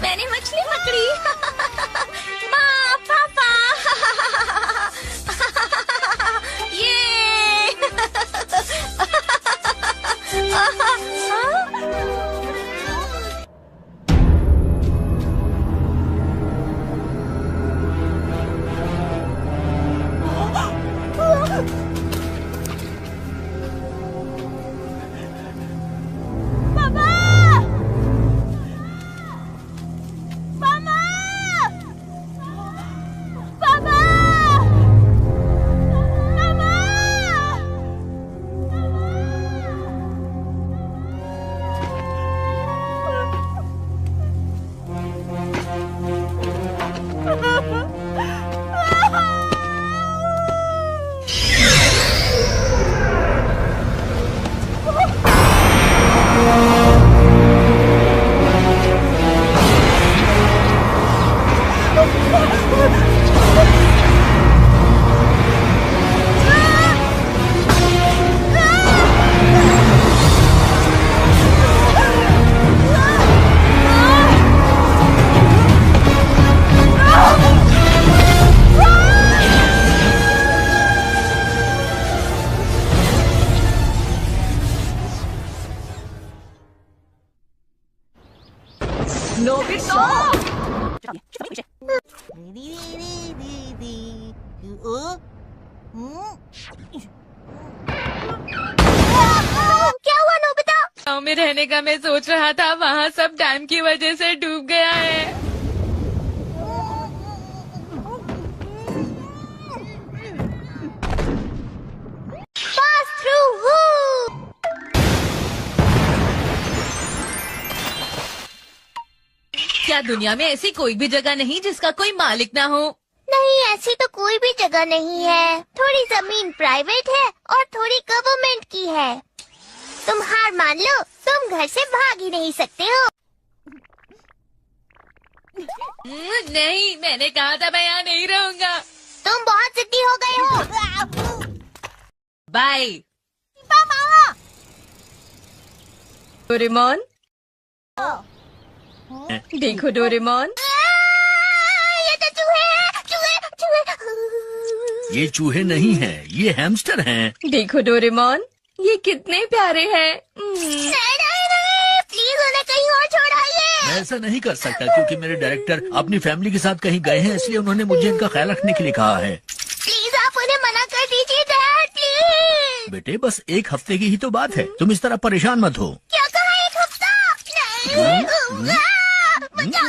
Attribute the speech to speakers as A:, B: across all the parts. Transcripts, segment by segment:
A: मैंने मछली पकड़ी। माँ, पापा। ये।
B: नोबिता!
A: क्या हुआ नोबिता?
B: गाँव में रहने का मैं सोच रहा था, वहाँ सब डैम की वजह से डूब गया है।
A: Pass through.
B: क्या दुनिया में ऐसी कोई भी जगह नहीं जिसका कोई मालिक ना हो?
A: नहीं, ऐसी तो कोई भी जगह नहीं है। थोड़ी जमीन प्राइवेट है और थोड़ी गवर्नमेंट की है। तुम हार मान लो, तुम घर से भाग ही नहीं सकते हो।
B: नहीं, मैंने कहा था मैं यहाँ नहीं रहूँगा।
A: तुम बहुत जिद्दी हो गए हो।
B: बाय।
A: मामा।
B: डोरेमोन, देखो डोरेमोन,
A: ये तो चूहे हैं, चूहे।
C: ये चूहे नहीं हैं, ये हैमस्टर हैं।
B: देखो डोरेमोन, ये कितने प्यारे हैं।
A: नहीं, प्लीज उन्हें कहीं और छोड़ाइए।
C: मैं ऐसा नहीं कर सकता क्योंकि मेरे डायरेक्टर अपनी फैमिली के साथ कहीं गए हैं, इसलिए उन्होंने मुझे इनका ख्याल रखने के लिए कहा है।
A: प्लीज आप उन्हें मना कर दीजिए डैड, प्लीज।
C: बेटे, बस एक हफ्ते की ही तो बात है, तुम इस तरह परेशान मत हो।
A: क्या कहा, एक हफ्ता? नहीं। बचाओ।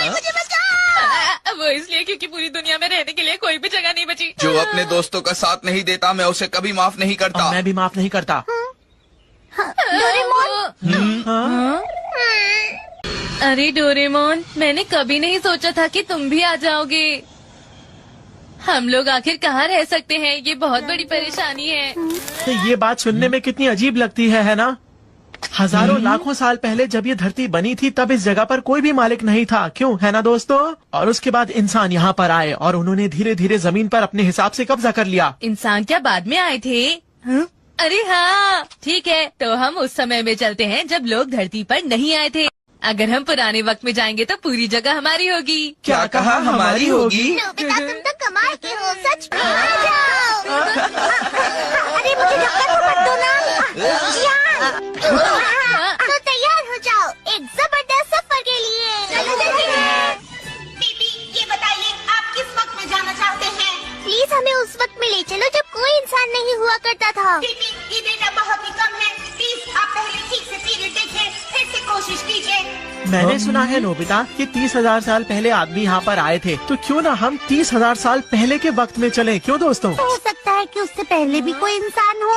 A: मुझे बचाओ।
B: वो इसलिए क्योंकि पूरी दुनिया में रहने के लिए कोई भी जगह नहीं बची।
D: जो अपने दोस्तों का साथ नहीं देता, मैं उसे कभी माफ नहीं करता।
E: मैं भी माफ नहीं करता।
A: डोरेमोन।
B: अरे डोरेमोन, मैंने कभी नहीं सोचा था कि तुम भी आ जाओगे। हम लोग आखिर कहाँ रह सकते हैं? ये बहुत बड़ी परेशानी है।
E: तो ये बात सुनने में कितनी अजीब लगती है ना? हजारों लाखों साल पहले जब ये धरती बनी थी, तब इस जगह पर कोई भी मालिक नहीं था, क्यों, है ना दोस्तों? और उसके बाद इंसान यहाँ पर आए और उन्होंने धीरे धीरे जमीन पर अपने हिसाब से कब्जा कर लिया।
B: इंसान क्या बाद में आए थे? अरे हाँ, ठीक है, तो हम उस समय में चलते हैं जब लोग धरती पर नहीं आए थे। अगर हम पुराने वक्त में जाएंगे तो पूरी जगह हमारी होगी।
D: क्या कहा, हमारी होगी?
A: नोबिता, तुम तो कमाल के हो, सच में। आ जाओ। अरे मुझे धक्का तो मत दो ना। तो तैयार हो जाओ एक जबरदस्त सफर के लिए।
F: दीदी, ये बताइए आप किस वक्त में जाना चाहते हैं?
A: प्लीज हमें उस वक्त में ले चलो जब कोई इंसान नहीं हुआ करता था।
F: दीदी, ये डेटा बहुत ही कम है। प्लीज आप पहले ठीक से पीरियड देखिए, फिर से कोशिश कीजिए।
E: मैंने सुना है नोबिता कि 30,000 साल पहले आदमी यहाँ पर आए थे, तो क्यों ना हम 30,000 साल पहले के वक्त में चलें, क्यों दोस्तों?
A: हो सकता है कि उससे पहले भी कोई इंसान हो।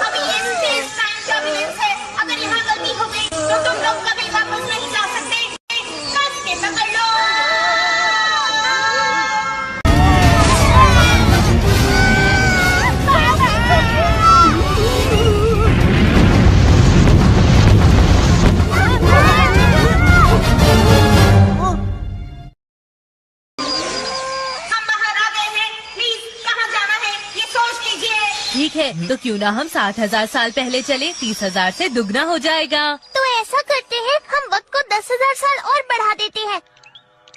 F: अभी ये स्पेस टाइम टर्बुलेंस है। अगर यहाँ गलती हो गई तो तुम लोग कभी वापस नहीं जा सकते। कस के पकड़ लो। हम बाहर आ गए हैं। प्लीज कहाँ जाना है ये सोच लीजिए।
B: ठीक है, तो क्यों ना हम 7,000 साल पहले चले, 30,000 से दुगना हो जाएगा।
A: तो ऐसा करते हैं, हम वक्त को 10,000 साल और बढ़ा देते हैं।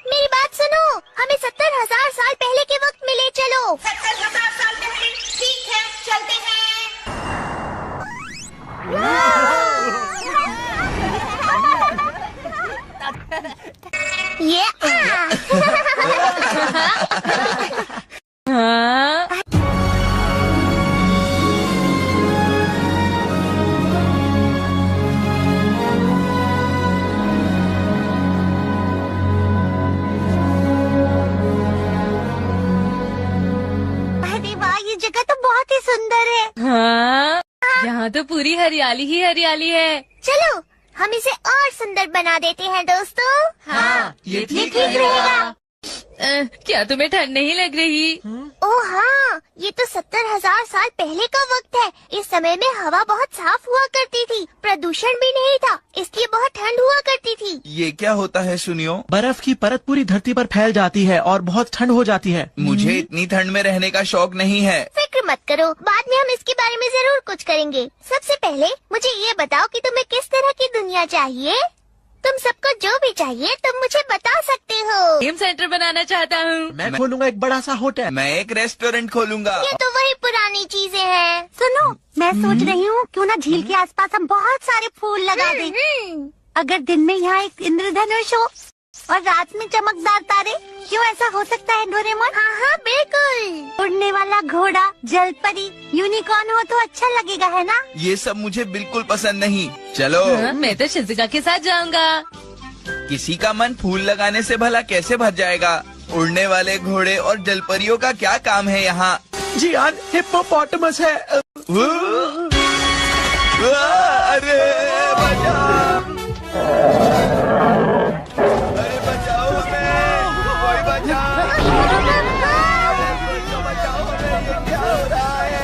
A: मेरी बात सुनो, हमें 70,000 साल पहले के वक्त में ले चलो।
F: 70,000 साल पहले। ठीक है, चलते हैं।
A: ये
B: हाँ,
A: अरे वाह, ये जगह तो बहुत ही सुंदर है।
B: हाँ, यहाँ तो पूरी हरियाली ही हरियाली है।
A: चलो हम इसे और सुंदर बना देते हैं दोस्तों।
E: हाँ, ये
A: ठीक रहेगा।
B: क्या तुम्हें ठंड नहीं लग रही?
A: ओह हाँ, ये तो 70,000 साल पहले का वक्त है। इस समय में हवा बहुत साफ हुआ करती थी, प्रदूषण भी नहीं था, इसलिए बहुत ठंड हुआ करती थी।
D: ये क्या होता है सुनियो?
E: बर्फ की परत पूरी धरती पर फैल जाती है और बहुत ठंड हो जाती है।
D: मुझे इतनी ठंड में रहने का शौक नहीं है।
A: फिक्र मत करो, बाद में हम इसके बारे में जरूर कुछ करेंगे। सबसे पहले मुझे ये बताओ कि तुम्हें किस तरह की दुनिया चाहिए। तुम सबको जो भी चाहिए तुम मुझे बता सकते हो।
B: गेम सेंटर बनाना चाहता हूँ।
E: मैं खोलूंगा एक बड़ा सा होटल।
D: मैं एक रेस्टोरेंट खोलूंगा।
A: ये तो वही पुरानी चीजें हैं। सुनो, मैं सोच रही हूँ क्यों ना झील के आसपास हम बहुत सारे फूल लगा दें। अगर दिन में यहाँ एक इंद्रधनुष हो और रात में चमकदार तारे, क्यों ऐसा हो सकता है डोरेमोन? हाँ हाँ बिल्कुल। उड़ने वाला घोड़ा, जलपरी, यूनिकॉर्न हो तो अच्छा लगेगा, है ना?
D: ये सब मुझे बिल्कुल पसंद नहीं। चलो।
B: हाँ, मैं तो शिजुका के साथ जाऊंगा।
D: किसी का मन फूल लगाने से भला कैसे भर जाएगा? उड़ने वाले घोड़े और जलपरियों का क्या काम है यहाँ?
E: जी हाँ, हिप्पोपोटामस है।
D: अरे बचाओ! अरे बचाओ हमें! कोई बचाओ! बचाओ हमें! ये क्या हो रहा है?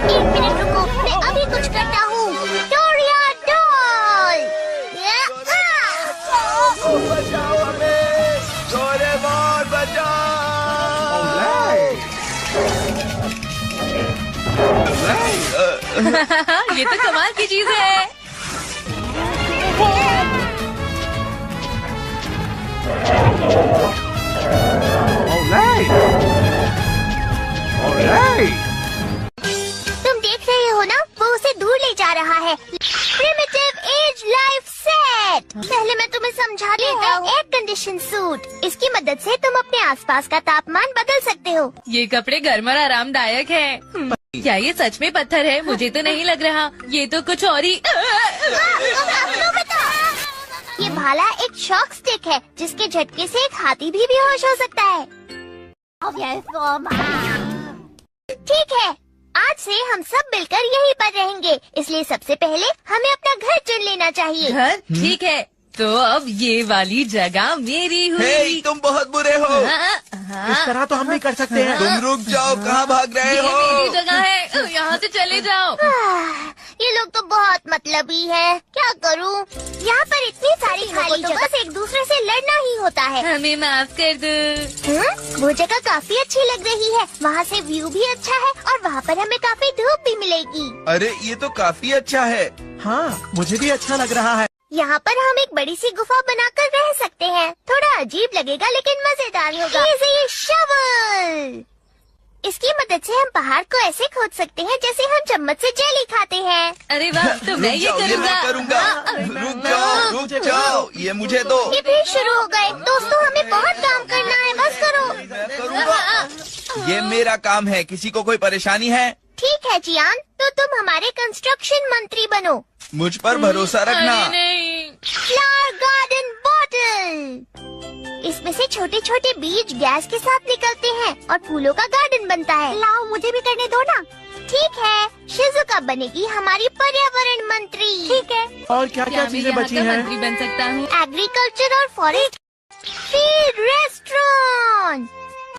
A: 1 मिनट रुको, मैं अभी कुछ करता हूँ। डोरिया डॉल।
D: बचाओ हमें! डोरेमोन बचाओ!
B: ये तो कमाल की चीज है।
A: तुम देख रहे हो ना, वो उसे दूर ले जा रहा है। Primitive age life set. पहले मैं तुम्हें समझा देता हूँ। एयर कंडीशन सूट, इसकी मदद से तुम अपने आसपास का तापमान बदल सकते हो।
B: ये कपड़े गर्म और आरामदायक है। क्या ये सच में पत्थर है? मुझे तो नहीं लग रहा, ये तो कुछ और ही।
A: ये भाला एक शॉक स्टिक है, जिसके झटके से एक हाथी भी बेहोश हो सकता है। ठीक है, आज से हम सब मिलकर यहीं पर रहेंगे, इसलिए सबसे पहले हमें अपना घर चुन लेना चाहिए।
B: घर? ठीक है, तो अब ये वाली जगह मेरी
D: हे,
B: हुई।
D: तुम बहुत बुरे हो।
B: हाँ,
E: इस तरह तो हम भी कर सकते हैं।
D: तुम रुक जाओ, कहाँ भाग रहे
B: ये मेरी
D: हो?
B: जगह है, यहाँ से चले जाओ।
A: ये लोग तो बहुत मतलबी है, क्या करूं? यहाँ पर इतनी सारी खाली जगह, बस एक दूसरे से लड़ना ही होता है।
B: हमें माफ कर दो।
A: वो जगह काफी अच्छी लग रही है, वहाँ से व्यू भी अच्छा है और वहाँ पर हमें काफी धूप भी मिलेगी।
D: अरे ये तो काफी अच्छा है।
E: हाँ, मुझे भी अच्छा लग रहा है।
A: यहाँ पर हम एक बड़ी सी गुफा बनाकर रह सकते हैं। थोड़ा अजीब लगेगा लेकिन मजेदार होगा। ये शवल, इसकी मदद से हम पहाड़ को ऐसे खोद सकते हैं जैसे हम चम्मच से जेली खाते हैं।
B: अरे वाह, तो मैं ये
D: रुक जाओ,
B: करूँगा।
D: मैं करूँगा। रुक जाओ, रुक जाओ। रुकाओ, ये मुझे दो।
F: ये फिर शुरू हो गए। दोस्तों हमें बहुत काम करना है, बस करो।
D: मैं करूँगा। ये मेरा काम है, किसी को कोई परेशानी है?
F: ठीक है जियान, तो तुम हमारे कंस्ट्रक्शन मंत्री बनो।
D: मुझ पर भरोसा रखना।
B: अरे नहीं।
F: Flower garden bottle. इसमें से छोटे छोटे बीज गैस के साथ निकलते हैं और फूलों का गार्डन बनता है।
A: लाओ मुझे भी करने दो ना।
F: ठीक है, शिजुका बनेगी हमारी पर्यावरण मंत्री।
A: ठीक है।
E: और क्या क्या
B: मैं
E: चीजें
B: यहाँ
E: बची
B: का
E: हैं?
B: मंत्री बन सकता हूँ?
F: एग्रीकल्चर और फॉरेस्ट, फिर रेस्टोरेंट।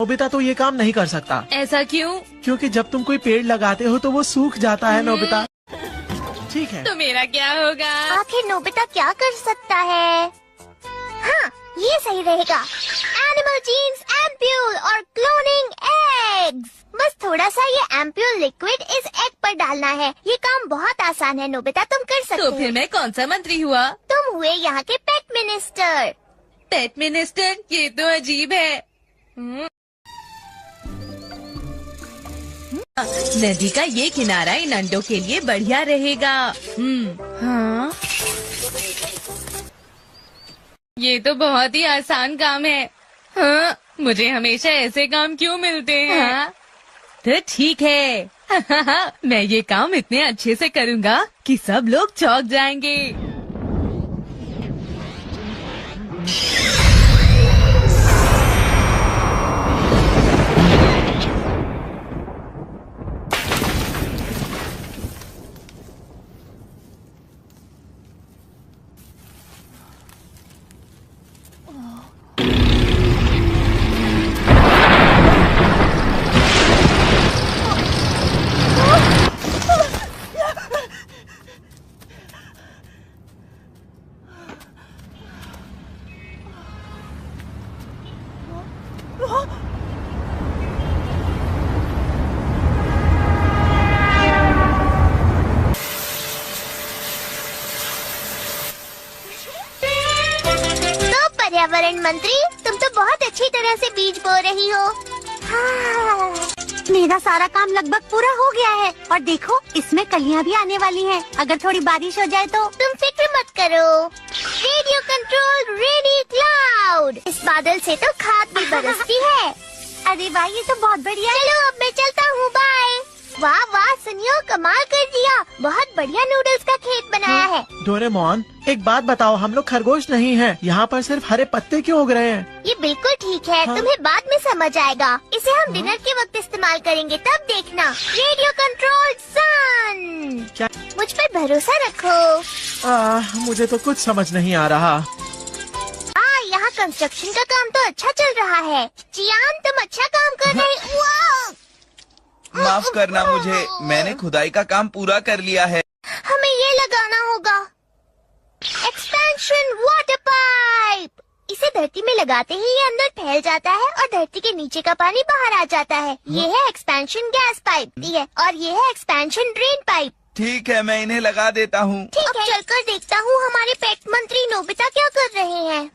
E: नोबिता तो ये काम नहीं कर सकता,
B: ऐसा क्यों?
E: क्योंकि जब तुम कोई पेड़ लगाते हो तो वो सूख जाता है नोबिता। ठीक है।
B: तो मेरा क्या होगा?
F: आखिर नोबिता क्या कर सकता है? हाँ, ये सही रहेगा। एनिमल जीन्स एम्प्यूल और क्लोनिंग एग्स। बस थोड़ा सा ये एम्प्यूल लिक्विड इस एग पर डालना है। ये काम बहुत आसान है नोबिता, तुम कर सकते
B: तो
F: हो।
B: फिर मैं कौन सा मंत्री हुआ?
F: तुम हुए यहाँ के पेट मिनिस्टर।
B: पेट मिनिस्टर? ये तो अजीब है। नदी का ये किनारा इन अंडों के लिए बढ़िया रहेगा। हाँ, ये तो बहुत ही आसान काम है। हाँ, मुझे हमेशा ऐसे काम क्यों मिलते हैं? हाँ, तो ठीक है। मैं ये काम इतने अच्छे से करूँगा कि सब लोग चौंक जाएंगे।
F: पर्यावरण मंत्री, तुम तो बहुत अच्छी तरह से बीज बो रही हो। हाँ।
A: मेरा सारा काम लगभग पूरा हो गया है और देखो इसमें कलियां भी आने वाली हैं। अगर थोड़ी बारिश हो जाए तो।
F: तुम फिक्र मत करो। Radio control ready cloud. इस बादल से तो खाद भी बरसती है।
A: अरे वाह, ये तो बहुत बढ़िया है।
F: चलो अब मैं चलता हूँ, बाय। वाह वाह सुनियो, कमाल कर दिया। बहुत बढ़िया नूडल्स का खेत बनाया है।
E: डोरेमोन, एक बात बताओ, हम लोग खरगोश नहीं हैं। यहाँ पर सिर्फ हरे पत्ते क्यों उग रहे हैं?
F: ये बिल्कुल ठीक है,
E: हाँ।
F: तुम्हें बाद में समझ आएगा। इसे हम डिनर के वक्त इस्तेमाल करेंगे, तब देखना। रेडियो कंट्रोल सन।
E: क्या?
F: मुझ पर भरोसा रखो।
E: मुझे तो कुछ समझ नहीं आ रहा।
F: यहाँ कंस्ट्रक्शन का काम तो अच्छा चल रहा है। जियान, तुम अच्छा काम कर रहे हो।
D: माफ करना मुझे, मैंने खुदाई का काम पूरा कर लिया है।
F: हमें ये लगाना होगा, एक्सपेंशन वाटर पाइप। इसे धरती में लगाते ही ये अंदर फैल जाता है और धरती के नीचे का पानी बाहर आ जाता है। ये है एक्सपेंशन गैस पाइप, ठीक है, और ये है एक्सपेंशन ड्रेन पाइप।
D: ठीक है, मैं इन्हें लगा देता हूँ।
F: ठीक है, चलकर देखता हूँ हमारे पेट मंत्री नोबिता क्या कर रहे हैं।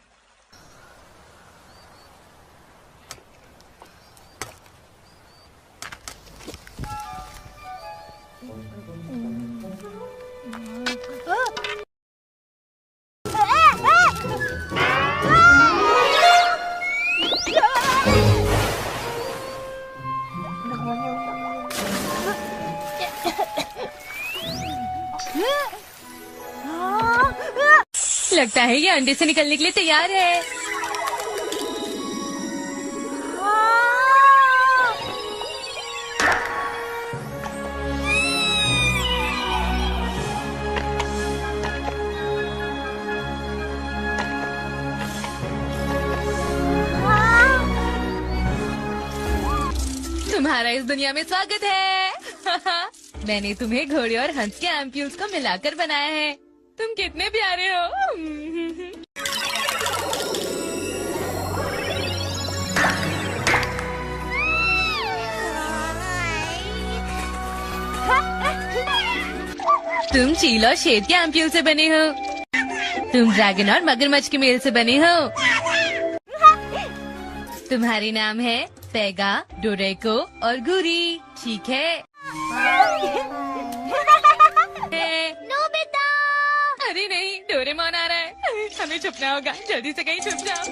B: लगता है ये अंडे से निकलने के लिए तैयार है। तुम्हारा इस दुनिया में स्वागत है। मैंने तुम्हें घोड़े और हंस के एम्प्यूल्स को मिलाकर बनाया है। तुम कितने प्यारे हो। तुम चील और शेर के एम्प्यूल से बने हो। तुम ड्रैगन और मगरमच्छ के मेल से बने हो। तुम्हारे नाम है पेगा, डोरेको और गुरी, ठीक है?
F: नोबिता!
B: अरे नहीं, डोरे डोरेमोन आ रहा है। हमें छुपना होगा, जल्दी से कहीं छुप जाओ।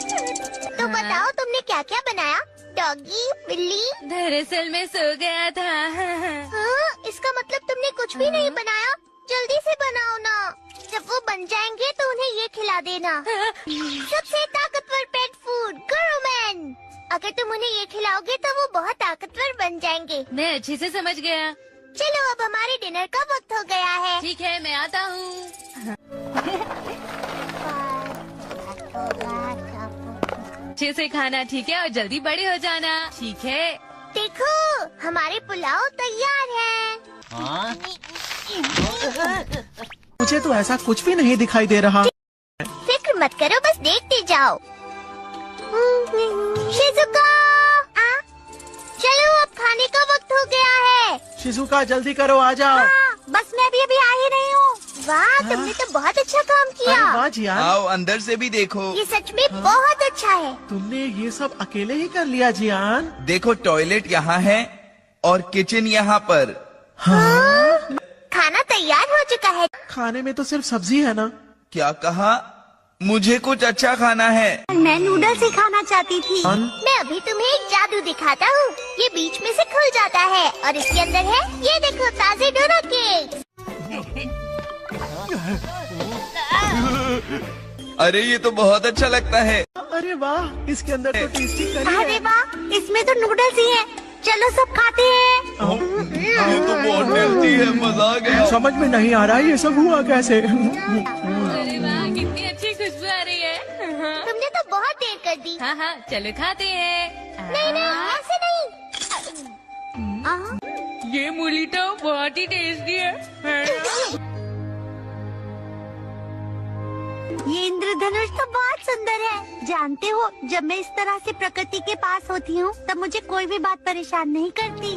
F: तो बताओ तुमने क्या क्या बनाया? डॉगी, बिल्ली?
B: दरअसल मैं सो गया था।
F: हाँ, इसका मतलब तुमने कुछ भी नहीं बनाया। जल्दी से बनाओ ना। जब वो बन जाएंगे तो उन्हें ये खिला देना। सबसे ताकतवर पेट फूड, गुरुमैन। अगर तुम उन्हें ये खिलाओगे तो वो बहुत ताकतवर बन जाएंगे।
B: मैं अच्छे से समझ गया।
F: चलो अब हमारे डिनर का वक्त हो गया है।
B: ठीक है, मैं आता हूँ। अच्छे से खाना, ठीक है, और जल्दी बड़े हो जाना, ठीक है।
F: देखो हमारे पुलाव तैयार है।
E: मुझे तो ऐसा कुछ भी नहीं दिखाई दे रहा।
F: फिक्र मत करो, बस देखते जाओ। शिजुका, चलो अब खाने का वक्त हो गया है।
E: शिजुका जल्दी करो, आ जाओ।
F: बस मैं भी अभी आ ही रही हूँ। वाह, तुमने तो बहुत अच्छा काम किया।
E: अरे वाह जियान,
D: आओ अंदर से भी देखो।
F: ये सच में बहुत अच्छा है।
E: तुमने ये सब अकेले ही कर लिया जियान।
D: देखो टॉयलेट यहाँ है और किचन यहाँ पर।
E: हाँ,
F: खाना तैयार हो चुका है।
E: खाने में तो सिर्फ सब्जी है ना।
D: क्या कहा? मुझे कुछ अच्छा खाना है।
A: मैं नूडल्स ही खाना चाहती थी।
F: मैं अभी तुम्हें एक जादू दिखाता हूँ। ये बीच में से खुल जाता है और इसके अंदर है, ये देखो, ताजे डोनट केक।
D: अरे ये तो बहुत अच्छा लगता है।
E: अरे वाह, इसके अंदर तो टेस्टी करी
A: अरे
E: है।
A: वाह, इसमें तो नूडल्स ही है। चलो सब खाते हैं।
D: ये तो बहुत टेस्टी है, मजा आ गया।
E: समझ में नहीं आ रहा ये सब हुआ कैसे।
B: अरे वाह, कितनी अच्छी खुशबू आ रही है।
F: तुमने तो बहुत देर कर दी।
B: हाँ हाँ, चलो खाते हैं।
F: नहीं नहीं, ऐसे नहीं।
B: ये मूली तो बहुत ही टेस्टी है।
A: ये इंद्रधनुष तो बहुत सुंदर है। जानते हो, जब मैं इस तरह से प्रकृति के पास होती हूँ तब मुझे कोई भी बात परेशान नहीं करती।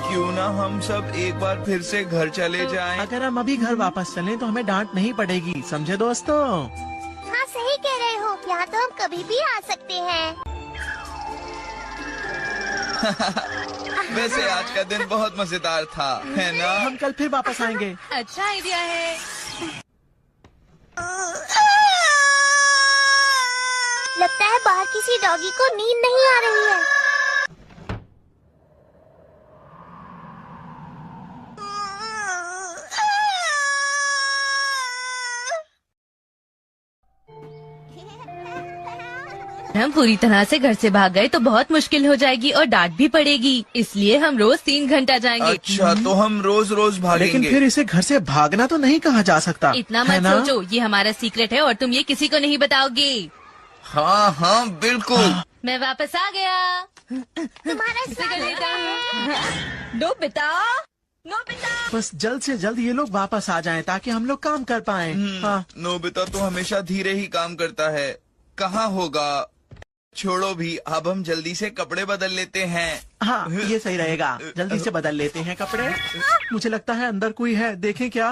D: क्यों ना हम सब एक बार फिर से घर चले जाएं?
E: अगर हम अभी घर वापस चलें तो हमें डांट नहीं पड़ेगी, समझे दोस्तों।
F: हाँ सही कह रहे हो, यहाँ तो हम कभी भी आ सकते हैं।
D: वैसे आज का दिन बहुत मजेदार था, है ना?
E: हम कल फिर वापस आएंगे।
B: अच्छा आइडिया है।
F: लगता है बाहर किसी डॉगी को नींद नहीं आ रही है।
B: हम पूरी तरह से घर से भाग गए तो बहुत मुश्किल हो जाएगी और डांट भी पड़ेगी, इसलिए हम रोज 3 घंटा जाएंगे।
D: अच्छा, तो हम रोज रोज भागेंगे।
E: लेकिन फिर इसे घर से भागना तो नहीं कहा जा सकता।
B: इतना
E: है
B: मत
E: ना?
B: सोचो, ये हमारा सीक्रेट है और तुम ये किसी को नहीं बताओगे।
D: हाँ हाँ बिल्कुल।
B: मैं वापस आ गया।
F: तुम्हारा
B: इसे कर लेता हूँ। Nobita, Nobita.
E: बस जल्द से जल्द ये लोग वापस आ जाएं ताकि हम लोग काम कर पाएं। हाँ,
D: नोबिता तो हमेशा धीरे ही काम करता है। कहाँ होगा? छोड़ो भी, अब हम जल्दी से कपड़े बदल लेते हैं।
E: हाँ, ये सही रहेगा। जल्दी से बदल लेते हैं कपड़े। मुझे लगता है अंदर कोई है, देखें क्या।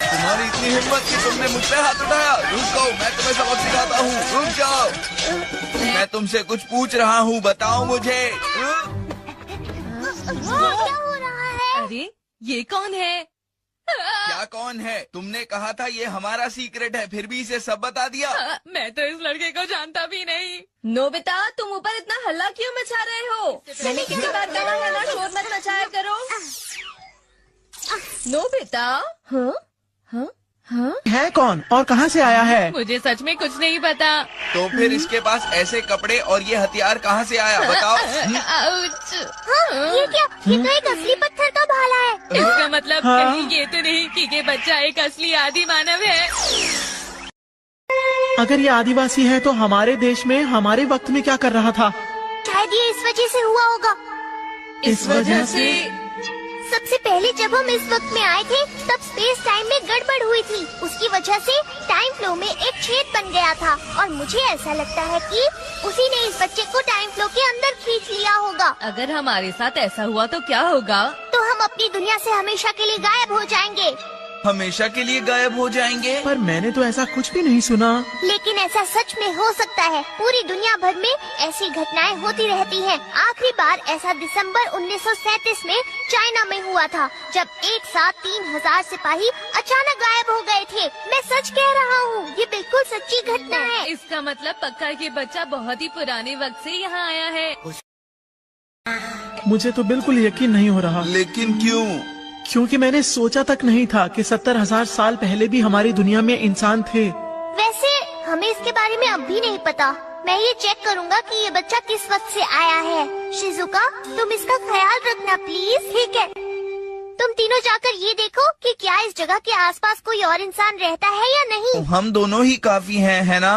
D: तुम्हारी इतनी हिम्मत कि तुमने मुझ पे हाथ उठाया। रुक जाओ, मैं तुम्हें सबक सिखाता हूँ। रुक जाओ, मैं तुमसे कुछ पूछ रहा हूँ, बताओ मुझे।
F: क्या हो रहा है?
B: अरे ये कौन है?
D: क्या कौन है? तुमने कहा था ये हमारा सीक्रेट है, फिर भी इसे सब बता दिया।
B: मैं तो इस लड़के को जानता भी नहीं। नोबिता, तुम ऊपर इतना हल्ला क्यों मचा रहे हो? मैंने किसी बात का हल्ला शोर मत मचाया करो। नोबिता, हाँ हाँ हाँ,
E: है कौन और कहाँ से आया है?
B: मुझे सच में कुछ नहीं पता।
D: तो फिर इसके पास ऐसे कपड़े और ये हथियार कहाँ से आया, बताओ।
B: आउच।
F: ये क्या? ये तो एक असली पत्थर का भाला है।
B: इसका मतलब
E: हाँ।
B: कहीं ये तो नहीं कि ये बच्चा एक असली आदि मानव है।
E: अगर ये आदिवासी है तो हमारे देश में हमारे वक्त में क्या कर रहा था?
F: शायद ये इस वजह से हुआ होगा।
B: इस वजह से
F: सबसे पहले जब हम इस वक्त में आए थे तब स्पेस टाइम में गड़बड़ हुई थी। उसकी वजह से टाइम फ्लो में एक छेद बन गया था और मुझे ऐसा लगता है कि उसी ने इस बच्चे को टाइम फ्लो के अंदर खींच लिया होगा।
B: अगर हमारे साथ ऐसा हुआ तो क्या होगा?
F: तो हम अपनी दुनिया से हमेशा के लिए गायब हो जाएंगे।
D: हमेशा के लिए गायब हो जाएंगे?
E: पर मैंने तो ऐसा कुछ भी नहीं सुना।
F: लेकिन ऐसा सच में हो सकता है। पूरी दुनिया भर में ऐसी घटनाएं होती रहती हैं। आखिरी बार ऐसा दिसंबर 1937 में चाइना में हुआ था, जब एक साथ 3000 सिपाही अचानक गायब हो गए थे। मैं सच कह रहा हूँ, ये बिल्कुल सच्ची घटना है।
B: इसका मतलब पक्का ये बच्चा बहुत ही पुराने वक्त से यहाँ आया है।
E: मुझे तो बिल्कुल यकीन नहीं हो रहा।
D: लेकिन क्यों?
E: क्योंकि मैंने सोचा तक नहीं था कि 70,000 साल पहले भी हमारी दुनिया में इंसान थे।
F: वैसे हमें इसके बारे में अब भी नहीं पता। मैं ये चेक करूँगा कि ये बच्चा किस वक्त से आया है। शिजुका, तुम इसका ख्याल रखना प्लीज। ठीक है। तुम तीनों जाकर ये देखो कि क्या इस जगह के आसपास कोई और इंसान रहता है या नहीं।
D: हम दोनों ही काफी हैं, है ना?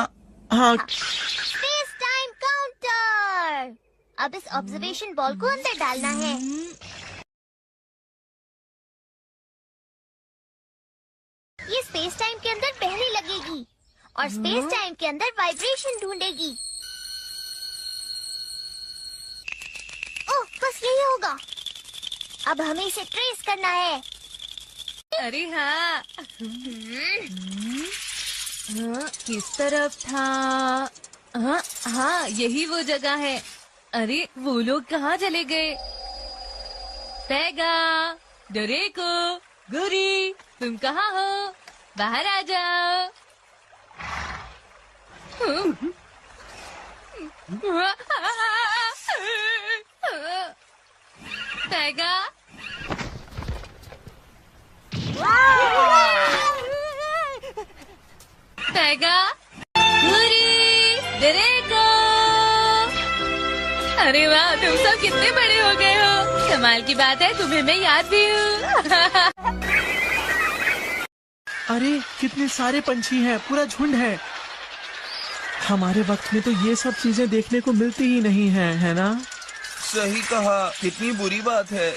E: हाँ,
F: स्पेस टाइम काउंटर। अब इस ऑब्जर्वेशन बॉल को अंदर डालना है। ये स्पेस टाइम के अंदर बहने लगेगी और स्पेस टाइम के अंदर वाइब्रेशन ढूंढेगी। ओह, बस यही होगा। अब हमें इसे ट्रेस करना है।
B: अरे हाँ, किस तरफ था? हाँ हाँ, यही वो जगह है। अरे वो लोग कहाँ चले गए? पैगा, डोरेको, गुरी, तुम कहाँ हो? बाहर आ जाओ। पैगा, पैगा, गुरी, डोरेको। अरे वाह, तुम सब कितने बड़े हो गए हो। कमाल की बात है, तुम्हें मैं याद भी हूँ।
E: अरे कितने सारे पंछी हैं, पूरा झुंड है। हमारे वक्त में तो ये सब चीजें देखने को मिलती ही नहीं है, है ना?
D: सही कहा। कितनी बुरी बात है।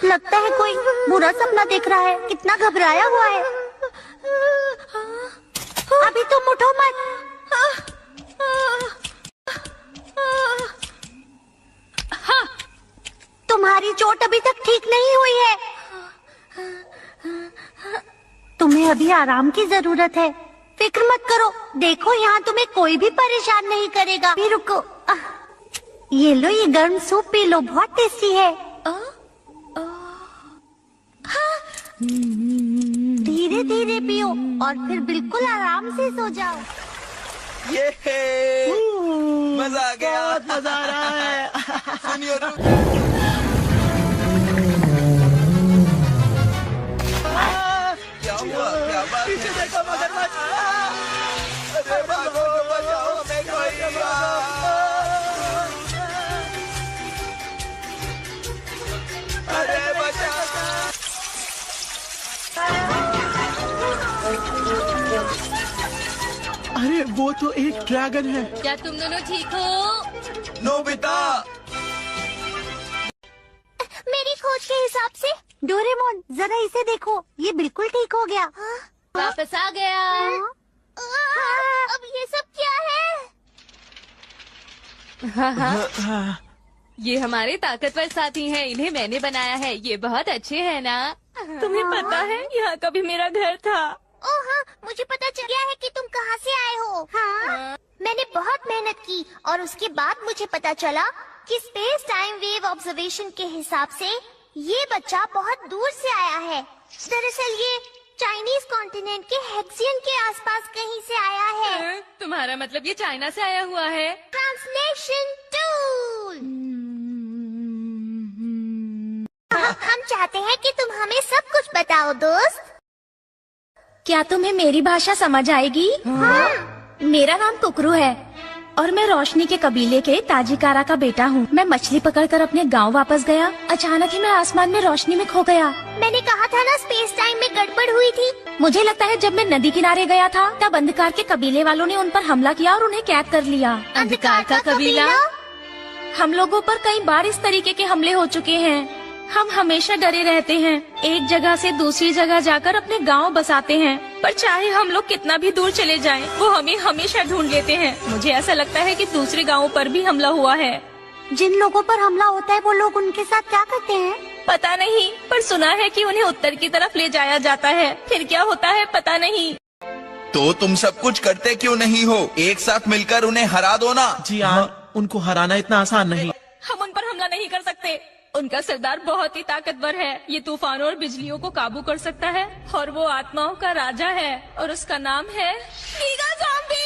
A: लगता है कोई बुरा सपना देख रहा है। कितना घबराया हुआ है। अभी तुम उठो मत। तुम्हारी चोट अभी तक ठीक नहीं हुई है। तुम्हें अभी आराम की जरूरत है। फिक्र मत करो। देखो, यहाँ तुम्हें कोई भी परेशान नहीं करेगा। भी रुको। ये लो, ये गर्म सूप पी लो, बहुत टेस्टी है। धीरे धीरे पियो और फिर बिल्कुल आराम से सो जाओ।
D: ये मजा आ गया।
E: बहुत मजा आ रहा है।
D: सुनियो रुक। क्या हुआ? क्या बात है?
E: देखो मगरमच्छ।
D: अरे भागो, बचाओ हमें कोई। अरे बचाओ।
E: अरे वो तो एक ड्रैगन है।
B: क्या तुम दोनों ठीक हो?
D: नोबिता,
F: मेरी खोज के हिसाब से
A: डोरेमोन, जरा इसे देखो, ये बिल्कुल ठीक हो गया।
B: वापस आ गया।
F: अब ये सब क्या है?
B: हाँ हाँ,
E: हाँ,
B: ये हमारे ताकतवर साथी हैं। इन्हें मैंने बनाया है। ये बहुत अच्छे हैं ना? तुम्हें पता है, यहाँ कभी मेरा घर था।
F: ओह हाँ, मुझे पता चल गया है कि तुम कहाँ से आए हो। हाँ, मैंने बहुत मेहनत की और उसके बाद मुझे पता चला कि स्पेस टाइम वेव ऑब्जर्वेशन के हिसाब से ये बच्चा बहुत दूर से आया है। दरअसल ये चाइनीज कॉन्टिनेंट के हेक्सियन के आसपास कहीं से आया है।
B: तुम्हारा मतलब ये चाइना से आया हुआ है?
F: ट्रांसलेशन 2। हम चाहते हैं कि तुम हमें सब कुछ बताओ दोस्त।
G: क्या तुम्हें मेरी भाषा समझ आएगी? हाँ। मेरा नाम कुकरू है और मैं रोशनी के कबीले के ताजिकारा का बेटा हूँ। मैं मछली पकड़कर अपने गांव वापस गया। अचानक ही मैं आसमान में रोशनी में खो गया।
F: मैंने कहा था ना स्पेस टाइम में गड़बड़ हुई थी।
G: मुझे लगता है जब मैं नदी किनारे गया था तब अंधकार के कबीले वालों ने उन पर हमला किया और उन्हें कैद कर लिया।
B: अंधकार का कबीला?
G: हम लोगों पर कई बार इस तरीके के हमले हो चुके हैं। हम हमेशा डरे रहते हैं, एक जगह से दूसरी जगह जाकर अपने गांव बसाते हैं, पर चाहे हम लोग कितना भी दूर चले जाएं, वो हमें हमेशा ढूंढ लेते हैं। मुझे ऐसा लगता है कि दूसरे गांवों पर भी हमला हुआ है।
A: जिन लोगों पर हमला होता है वो लोग उनके साथ क्या करते हैं?
G: पता नहीं, पर सुना है कि उन्हें उत्तर की तरफ ले जाया जाता है। फिर क्या होता है पता नहीं।
D: तो तुम सब कुछ करते क्यों नहीं हो? एक साथ मिलकर उन्हें हरा दो ना।
E: जी यार, उनको हराना इतना आसान नहीं।
G: हम उन पर हमला नहीं कर सकते। उनका सरदार बहुत ही ताकतवर है। ये तूफानों और बिजलियों को काबू कर सकता है और वो आत्माओं का राजा है और उसका नाम है गीगा ज़ॉम्बी।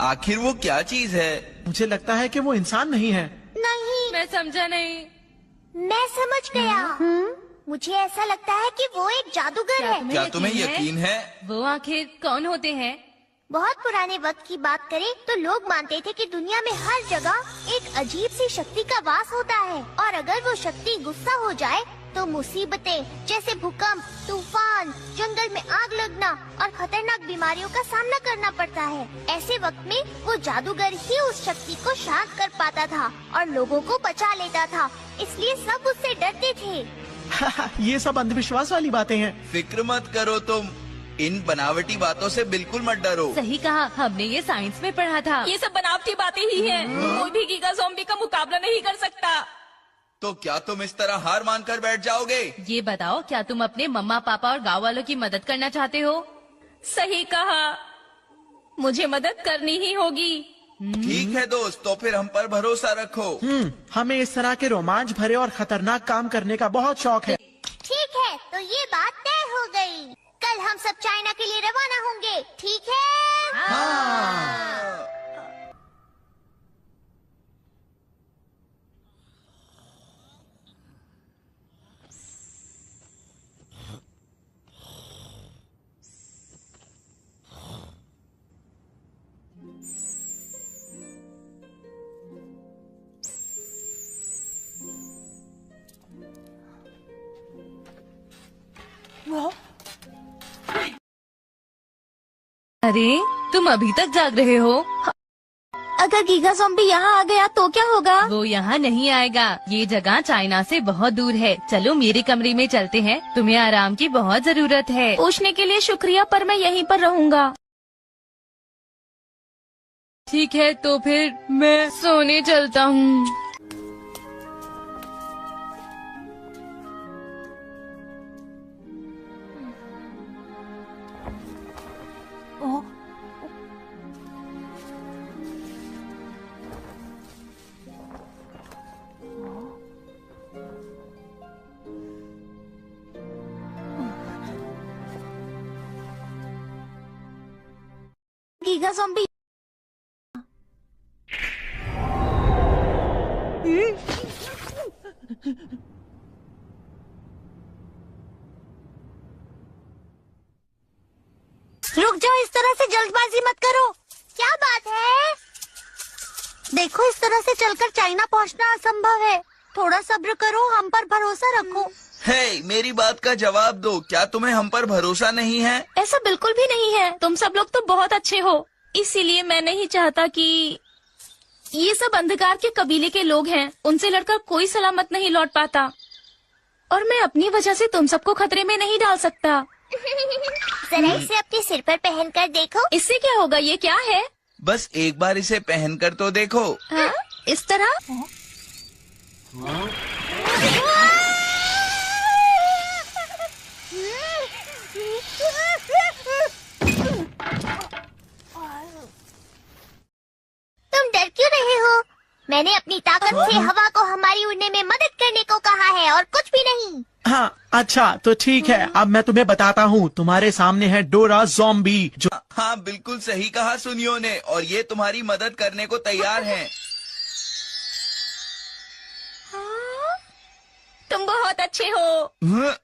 D: आखिर वो क्या चीज है?
E: मुझे लगता है कि वो इंसान नहीं है।
F: नहीं,
B: मैं समझा नहीं।
F: मैं समझ गया। मुझे ऐसा लगता है कि वो एक जादूगर है।
D: क्या तुम्हें यकीन है?
B: वो आखिर कौन होते हैं?
F: बहुत पुराने वक्त की बात करें तो लोग मानते थे कि दुनिया में हर जगह एक अजीब सी शक्ति का वास होता है और अगर वो शक्ति गुस्सा हो जाए तो मुसीबतें जैसे भूकंप, तूफान, जंगल में आग लगना और खतरनाक बीमारियों का सामना करना पड़ता है। ऐसे वक्त में वो जादूगर ही उस शक्ति को शांत कर पाता था और लोगों को बचा लेता था, इसलिए सब उससे डरते थे।
E: ये सब अंधविश्वास वाली बातें हैं।
D: फिक्र मत करो तुम, इन बनावटी बातों से बिल्कुल मत डरो।
B: सही कहा, हमने ये साइंस में पढ़ा था।
G: ये सब बनावटी बातें ही हैं। कोई भी गीगा ज़ॉम्बी का मुकाबला नहीं कर सकता।
D: तो क्या तुम इस तरह हार मानकर बैठ जाओगे?
B: ये बताओ, क्या तुम अपने मम्मा पापा और गांव वालों की मदद करना चाहते हो?
G: सही कहा, मुझे मदद करनी ही होगी।
D: ठीक है दोस्त, तो फिर हम पर भरोसा रखो।
E: हमें इस तरह के रोमांच भरे और खतरनाक काम करने का बहुत शौक है।
F: ठीक है, तो ये बात तय हो गई। कल हम सब चाइना के लिए रवाना होंगे, ठीक है?
B: अरे, तुम अभी तक जाग रहे हो?
G: अगर गीगा ज़ॉम्बी यहाँ आ गया तो क्या होगा?
B: वो यहाँ नहीं आएगा। ये जगह चाइना से बहुत दूर है। चलो मेरे कमरे में चलते हैं, तुम्हें आराम की बहुत जरूरत है।
G: पूछने के लिए शुक्रिया, पर मैं यहीं पर रहूँगा।
B: ठीक है, तो फिर मैं सोने चलता हूँ।
G: गीगा ज़ॉम्बी
A: रुक जाओ, इस तरह से जल्दबाजी मत करो।
F: क्या बात है?
A: देखो, इस तरह से चलकर चाइना पहुंचना असंभव है। थोड़ा सब्र करो, हम पर भरोसा रखो।
D: हे, मेरी बात का जवाब दो। क्या तुम्हें हम पर भरोसा नहीं है?
G: ऐसा बिल्कुल भी नहीं है। तुम सब लोग तो बहुत अच्छे हो, इसीलिए मैं नहीं चाहता कि ये सब अंधकार के कबीले के लोग हैं। उनसे लड़कर कोई सलामत नहीं लौट पाता और मैं अपनी वजह से तुम सबको खतरे में नहीं डाल सकता।
F: जरा इसे अपने सिर पर पहन कर देखो।
G: इससे क्या होगा? ये क्या है?
D: बस एक बार इसे पहनकर तो देखो।
G: हाँ? इस तरह?
F: तुम डर क्यों रहे हो? मैंने अपनी ताकत से हवा को हमारी उड़ने में मदद करने को कहा है और कुछ भी नहीं।
E: हाँ, अच्छा तो ठीक है। अब मैं तुम्हें बताता हूँ। तुम्हारे सामने है डोरा ज़ॉम्बी, जो
D: हाँ, बिल्कुल सही कहा सुनियो ने, और ये तुम्हारी मदद करने को तैयार हैं।
G: अच्छे हो।
D: हाँ?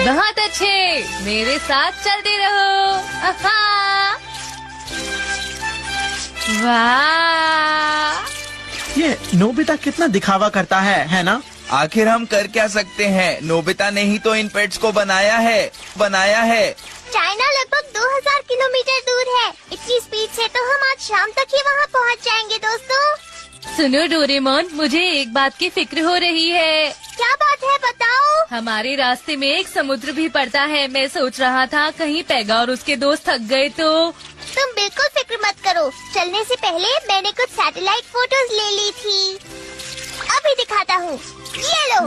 B: बहुत अच्छे, मेरे साथ चलते रहो। आहा। वाह,
E: ये नोबिता कितना दिखावा करता है ना?
D: आखिर हम कर क्या सकते हैं? नोबिता ने ही तो इन पेट्स को बनाया है।
F: चाइना लगभग 2000 किलोमीटर दूर है। इतनी स्पीड से तो हम आज शाम तक ही वहाँ पहुँच जाएंगे दोस्तों।
B: सुनो डोरेमोन, मुझे एक बात की फिक्र हो रही है।
F: क्या बात है बताओ?
B: हमारे रास्ते में एक समुद्र भी पड़ता है। मैं सोच रहा था कहीं पेगा और उसके दोस्त थक गए तो।
F: तुम बिल्कुल फिक्र मत करो। चलने से पहले मैंने कुछ सैटेलाइट फोटोज ले ली थी। अभी दिखाता हूँ, ये लो।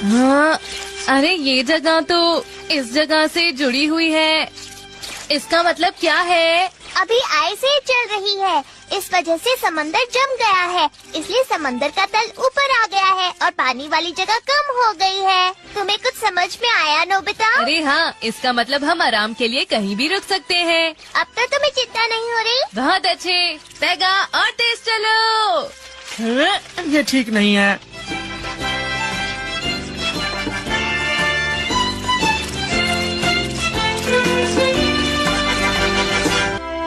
B: हाँ, अरे ये जगह तो इस जगह से जुड़ी हुई है। इसका मतलब क्या है?
F: अभी आइस एज चल रही है, इस वजह से समंदर जम गया है, इसलिए समंदर का तल ऊपर आ गया है और पानी वाली जगह कम हो गई है। तुम्हें कुछ समझ में आया नोबिता?
B: अरे हाँ, इसका मतलब हम आराम के लिए कहीं भी रुक सकते हैं।
F: अब तो तुम्हें चिंता नहीं हो रही?
B: बहुत अच्छे, पेगा और तेज चलो।
E: ये ठीक नहीं है।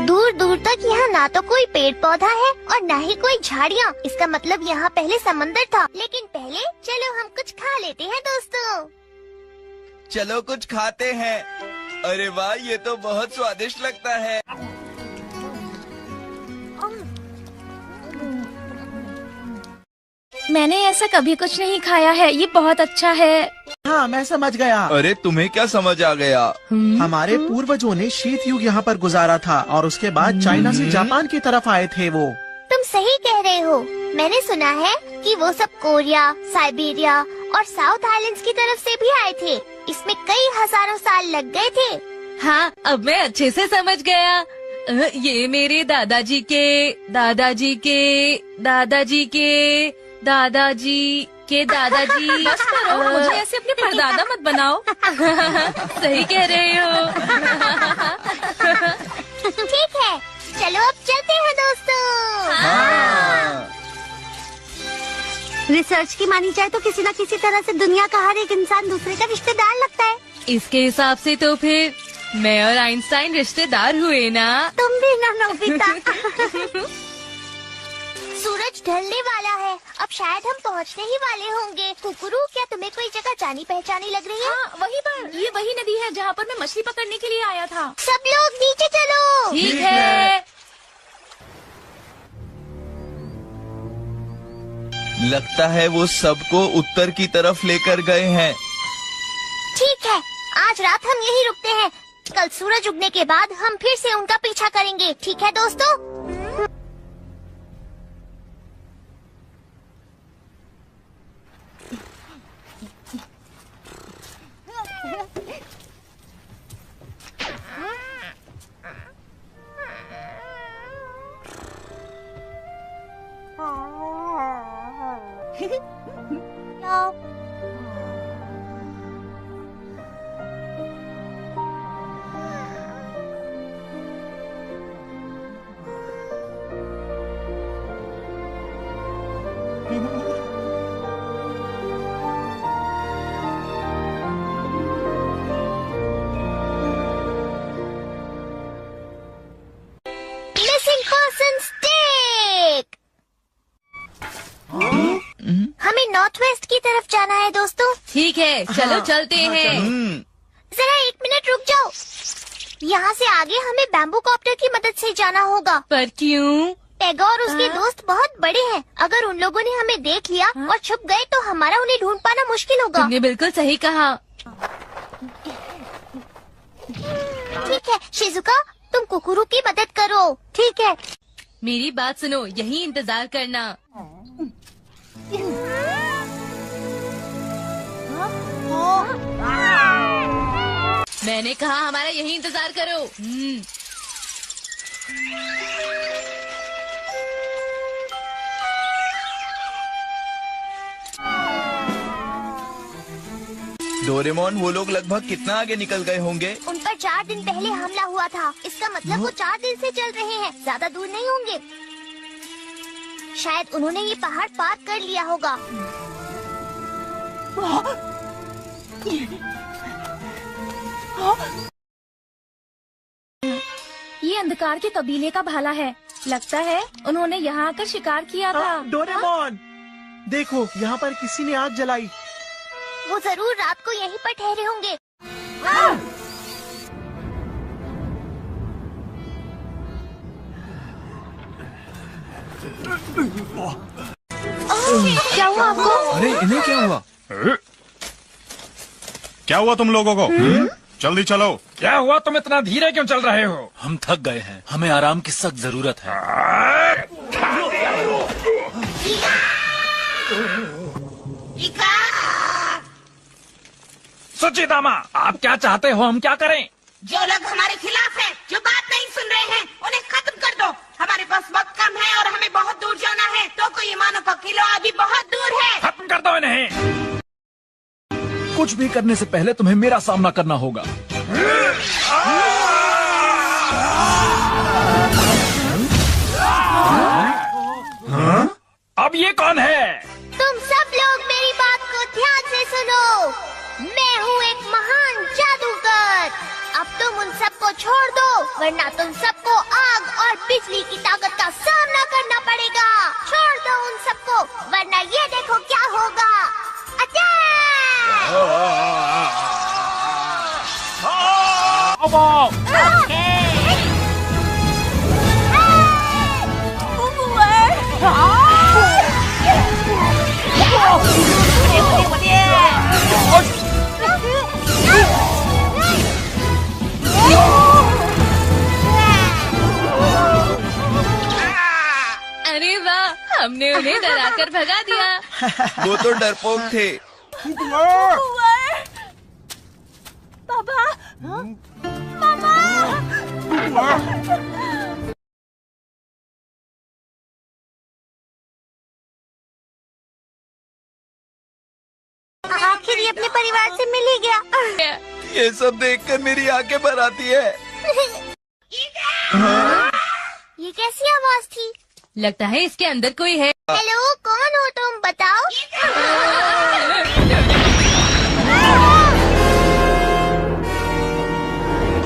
F: दूर दूर तक यहाँ ना तो कोई पेड़ पौधा है और ना ही कोई झाड़ियाँ। इसका मतलब यहाँ पहले समंदर था। लेकिन पहले चलो हम कुछ खा लेते हैं दोस्तों।
D: चलो कुछ खाते हैं। अरे वाह, ये तो बहुत स्वादिष्ट लगता है।
G: मैंने ऐसा कभी कुछ नहीं खाया है, ये बहुत अच्छा है।
E: हाँ, मैं समझ गया।
D: अरे तुम्हें क्या समझ आ गया?
E: हमारे पूर्वजों ने शीत युग यहाँ पर गुजारा था और उसके बाद चाइना से जापान की तरफ आए थे वो।
F: तुम सही कह रहे हो। मैंने सुना है कि वो सब कोरिया, साइबेरिया और साउथ आइलैंड्स की तरफ से भी आए थे। इसमें कई हजारों साल लग गए थे।
B: हाँ, अब मैं अच्छे से समझ गया। ये मेरे दादाजी के दादाजी के दादाजी के दादाजी के दादाजी।
G: बस करो, मुझे ऐसे अपने परदादा मत बनाओ।
B: सही कह रहे हो।
F: ठीक है, चलो अब चलते हैं दोस्तों।
D: हाँ।
A: रिसर्च की मानी जाए तो किसी न किसी तरह से दुनिया का हर एक इंसान दूसरे का रिश्तेदार लगता है।
B: इसके हिसाब से तो फिर मैं और आइंस्टाइन रिश्तेदार हुए ना।
A: तुम भी ना नोबिता।
F: सूरज ढलने वाला है, अब शायद हम पहुंचने ही वाले होंगे। कुकुरू, क्या तुम्हें कोई जगह जानी पहचानी लग रही है?
G: हाँ, वहीं पर। ये वही नदी है जहाँ पर मैं मछली पकड़ने के लिए आया था।
F: सब लोग नीचे चलो।
B: ठीक है।
D: लगता है वो सबको उत्तर की तरफ लेकर गए हैं।
F: ठीक है, आज रात हम यहीं रुकते हैं। कल सूरज उगने के बाद हम फिर से उनका पीछा करेंगे। ठीक है दोस्तों? Missing person stick. हमें नॉर्थ वेस्ट की तरफ जाना है दोस्तों।
B: ठीक है, चलो चलते हैं।
F: जरा 1 मिनट रुक जाओ। यहाँ से आगे हमें बैम्बू कॉप्टर की मदद से जाना होगा।
B: पर क्यों?
F: पेगा और उसके दोस्त बहुत बड़े हैं। अगर उन लोगों ने हमें देख लिया और छुप गए तो हमारा उन्हें ढूंढ पाना मुश्किल होगा।
B: तुमने बिल्कुल सही कहा।
F: ठीक है शिजुका, तुम कुकुरू की मदद करो। ठीक है।
B: मेरी बात सुनो, यही इंतजार करना। मैंने कहा हमारा यही इंतजार करो।
D: डोरेमोन, वो लोग लगभग कितना आगे निकल गए होंगे?
F: उन पर 4 दिन पहले हमला हुआ था। इसका मतलब वो 4 दिन से चल रहे हैं। ज्यादा दूर नहीं होंगे। शायद उन्होंने ये पहाड़ पार कर लिया होगा।
G: ये अंधकार के कबीले का भाला है। लगता है उन्होंने यहाँ आकर शिकार किया था।
E: डोरेमोन, देखो यहाँ पर किसी ने आग जलाई।
F: वो जरूर रात को यहीं पर ठहरे होंगे। क्या हुआ आपको?
D: अरे इन्हें क्या हुआ?
H: क्या हुआ तुम लोगों को? जल्दी चलो।
I: क्या हुआ? तुम इतना धीरे क्यों चल रहे हो?
C: हम थक गए हैं, हमें आराम की सख्त जरूरत है।
I: सुचिदामा, आप क्या चाहते हो हम क्या करें?
J: जो लोग हमारे खिलाफ हैं, जो बात नहीं सुन रहे हैं, उन्हें खत्म कर दो। हमारे पास वक्त कम है और हमें बहुत दूर जाना है। तो कोई मानो का किला अभी बहुत दूर है।
I: खत्म कर दो इन्हें।
C: कुछ भी करने से पहले तुम्हें मेरा सामना करना होगा।
I: अब ये कौन है?
F: तुम सब लोग मेरी बात को ध्यान से सुनो। मैं हूँ एक महान जादूगर। अब तुम उन सबको छोड़ दो, वरना तुम सबको आग और बिजली की ताकत का सामना करना पड़ेगा। छोड़ दो उन सबको, वरना ये देखो क्या होगा।
B: अरे वाह, हमने उन्हें डराकर भगा दिया।
D: वो तो डरपोक थे।
F: आखिर ये अपने परिवार से मिल ही गया।
D: ये सब देखकर मेरी आंखें भर आती है।
F: ये कैसी आवाज थी?
B: लगता है इसके अंदर कोई है।
F: हेलो, कौन हो तुम? बताओ।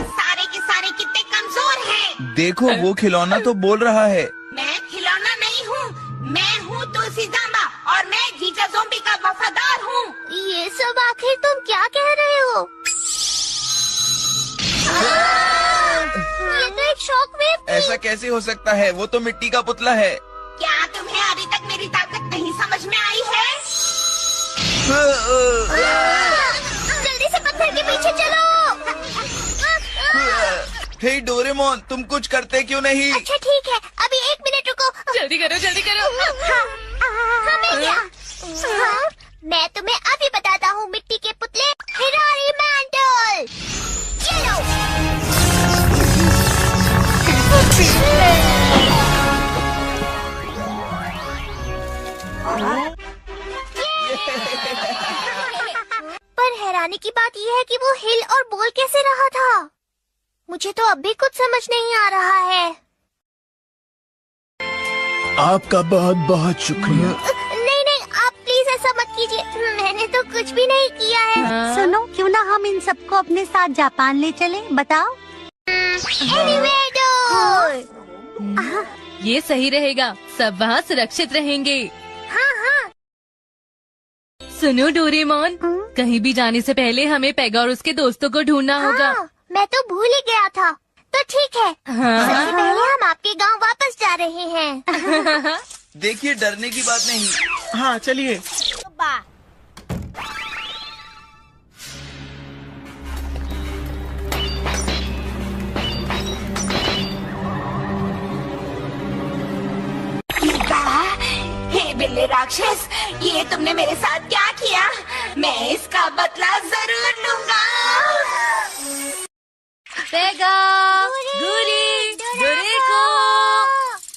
J: सारे के सारे कितने कमजोर हैं।
D: देखो वो खिलौना तो बोल रहा है।
J: मैं खिलौना नहीं हूँ, मैं हूँ तुलसीदामा और मैं जीजा ज़ोंबी का वफादार हूँ।
F: ये सब आखिर तुम क्या कह रहे हो? ये तो एक शॉकवेव थी।
D: ऐसा कैसे हो सकता है? वो तो मिट्टी का पुतला है।
J: क्या तुम्हें अभी तक मेरी ताकत नहीं समझ में आई है?
F: जल्दी से पत्थर के पीछे चलो।
D: हे डोरेमोन, तुम कुछ करते क्यों नहीं?
F: अच्छा ठीक है, अभी 1 मिनट रुको।
B: जल्दी करो, जल्दी करो।
F: हमें क्या? हाँ, मैं तुम्हें अभी बताता हूँ। मिट्टी के पुतले हिरारी मैंटल। चलो। पर हैरानी की बात यह है कि वो हिल और बोल कैसे रहा था। मुझे तो अब भी कुछ समझ नहीं आ रहा है।
C: आपका बहुत बहुत शुक्रिया।
F: नहीं नहीं, आप प्लीज ऐसा मत कीजिए। मैंने तो कुछ भी नहीं किया है।
A: सुनो, क्यों ना हम इन सबको अपने साथ जापान ले चले? बताओ।
F: एलिवेटर।
B: ये सही रहेगा, सब वहाँ सुरक्षित रहेंगे।
F: हाँ हाँ।
B: सुनो डोरेमोन, कहीं भी जाने से पहले हमें पेगा और उसके दोस्तों को ढूंढना होगा।
F: हाँ, मैं तो भूल ही गया था। तो ठीक है।
B: हाँ?
F: सबसे पहले हम आपके गांव वापस जा रहे हैं।
D: देखिए, डरने की बात नहीं।
E: हाँ चलिए।
J: हे बिल्ली राक्षस, ये तुमने मेरे साथ क्या किया? मैं इसका बदला जरूर लूंगा।
B: पेगा, गुरी, डोरेको,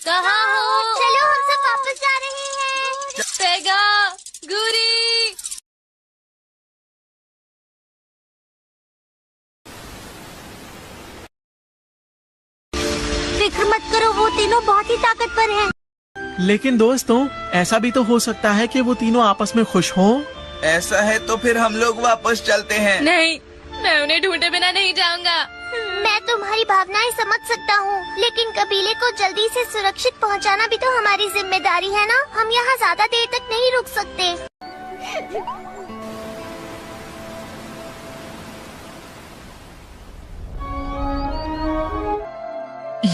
B: कहाँ हो?
F: चलो हम सब वापस जा रहे हैं।
B: पेगा, गुरी।
A: फिक्र मत करो, वो तीनों बहुत ही ताकतवर हैं।
E: लेकिन दोस्तों, ऐसा भी तो हो सकता है कि वो तीनों आपस में खुश हों।
D: ऐसा है तो फिर हम लोग वापस चलते हैं।
B: नहीं, मैं उन्हें ढूंढे बिना नहीं जाऊंगा।
F: मैं तुम्हारी भावनाएं समझ सकता हूँ, लेकिन कबीले को जल्दी से सुरक्षित पहुँचाना भी तो हमारी जिम्मेदारी है ना। हम यहाँ ज्यादा देर तक नहीं रुक सकते।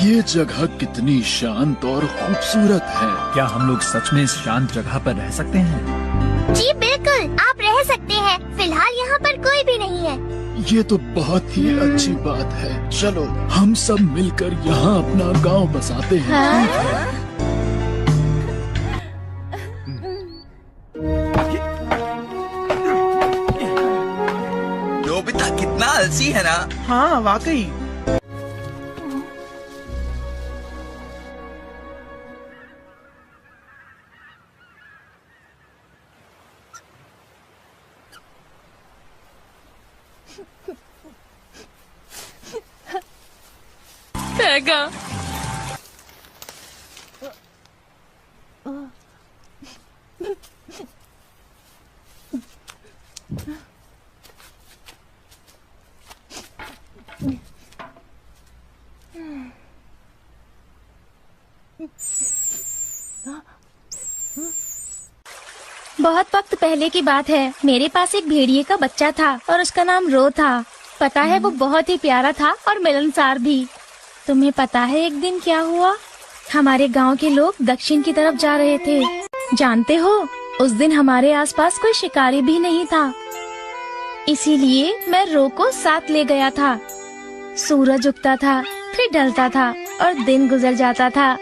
K: ये जगह कितनी शांत और खूबसूरत है।
C: क्या हम लोग सच में इस शांत जगह पर रह सकते हैं?
F: जी बिल्कुल, आप रह सकते हैं। फिलहाल यहाँ पर कोई भी नहीं है।
K: ये तो बहुत ही अच्छी बात है। चलो हम सब मिलकर यहाँ अपना गांव बसाते हैं।
D: नोबिता कितना आलसी है ना।
E: हाँ वाकई।
B: पेगा,
G: बहुत वक्त पहले की बात है। मेरे पास एक भेड़िए का बच्चा था और उसका नाम रो था। पता है, वो बहुत ही प्यारा था और मिलनसार भी। तुम्हें पता है एक दिन क्या हुआ? हमारे गांव के लोग दक्षिण की तरफ जा रहे थे। जानते हो, उस दिन हमारे आसपास कोई शिकारी भी नहीं था। इसीलिए मैं रो को साथ ले गया था। सूरज उगता था, फिर ढलता था और दिन गुजर जाता था।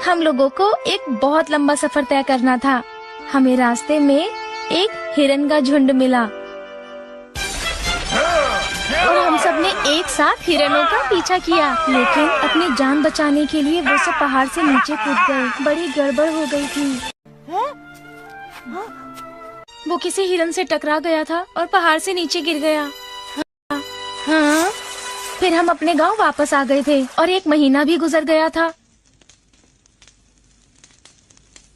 G: हम लोगों को एक बहुत लंबा सफर तय करना था। हमें रास्ते में एक हिरन का झुंड मिला और हम सब ने एक साथ हिरणों का पीछा किया, लेकिन अपनी जान बचाने के लिए वो सब पहाड़ से नीचे कूद गए। बड़ी गड़बड़ हो गई थी। वो किसी हिरन से टकरा गया था और पहाड़ से नीचे गिर गया। हाँ, फिर हम अपने गांव वापस आ गए थे और 1 महीना भी गुजर गया था।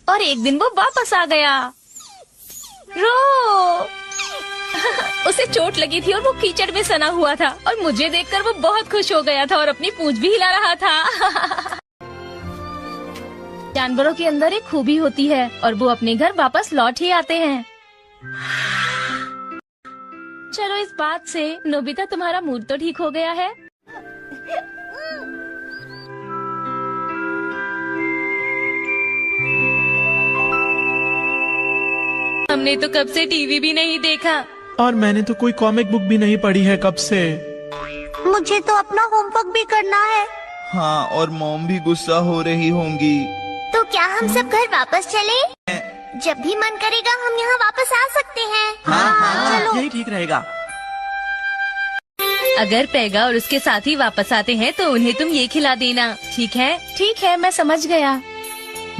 G: और एक दिन वो वापस आ गया। रो उसे चोट लगी थी और वो कीचड़ में सना हुआ था और मुझे देखकर वो बहुत खुश हो गया था और अपनी पूंछ भी हिला रहा था। जानवरों के अंदर एक खूबी होती है और वो अपने घर वापस लौट ही आते हैं। चलो, इस बात से नोबिता तुम्हारा मूड तो ठीक हो गया है।
B: हमने तो कब से टीवी भी नहीं देखा।
E: और मैंने तो कोई कॉमिक बुक भी नहीं पढ़ी है कब से।
A: मुझे तो अपना होमवर्क भी करना है।
D: हाँ, और मॉम भी गुस्सा हो रही होंगी।
F: तो क्या हम सब घर वापस चले? जब भी मन करेगा हम यहाँ वापस आ सकते हैं।
E: हाँ, चलो यही ठीक रहेगा।
B: अगर पेगा और उसके साथी वापस आते हैं तो उन्हें तुम ये खिला देना, ठीक है?
G: ठीक है, मैं समझ गया।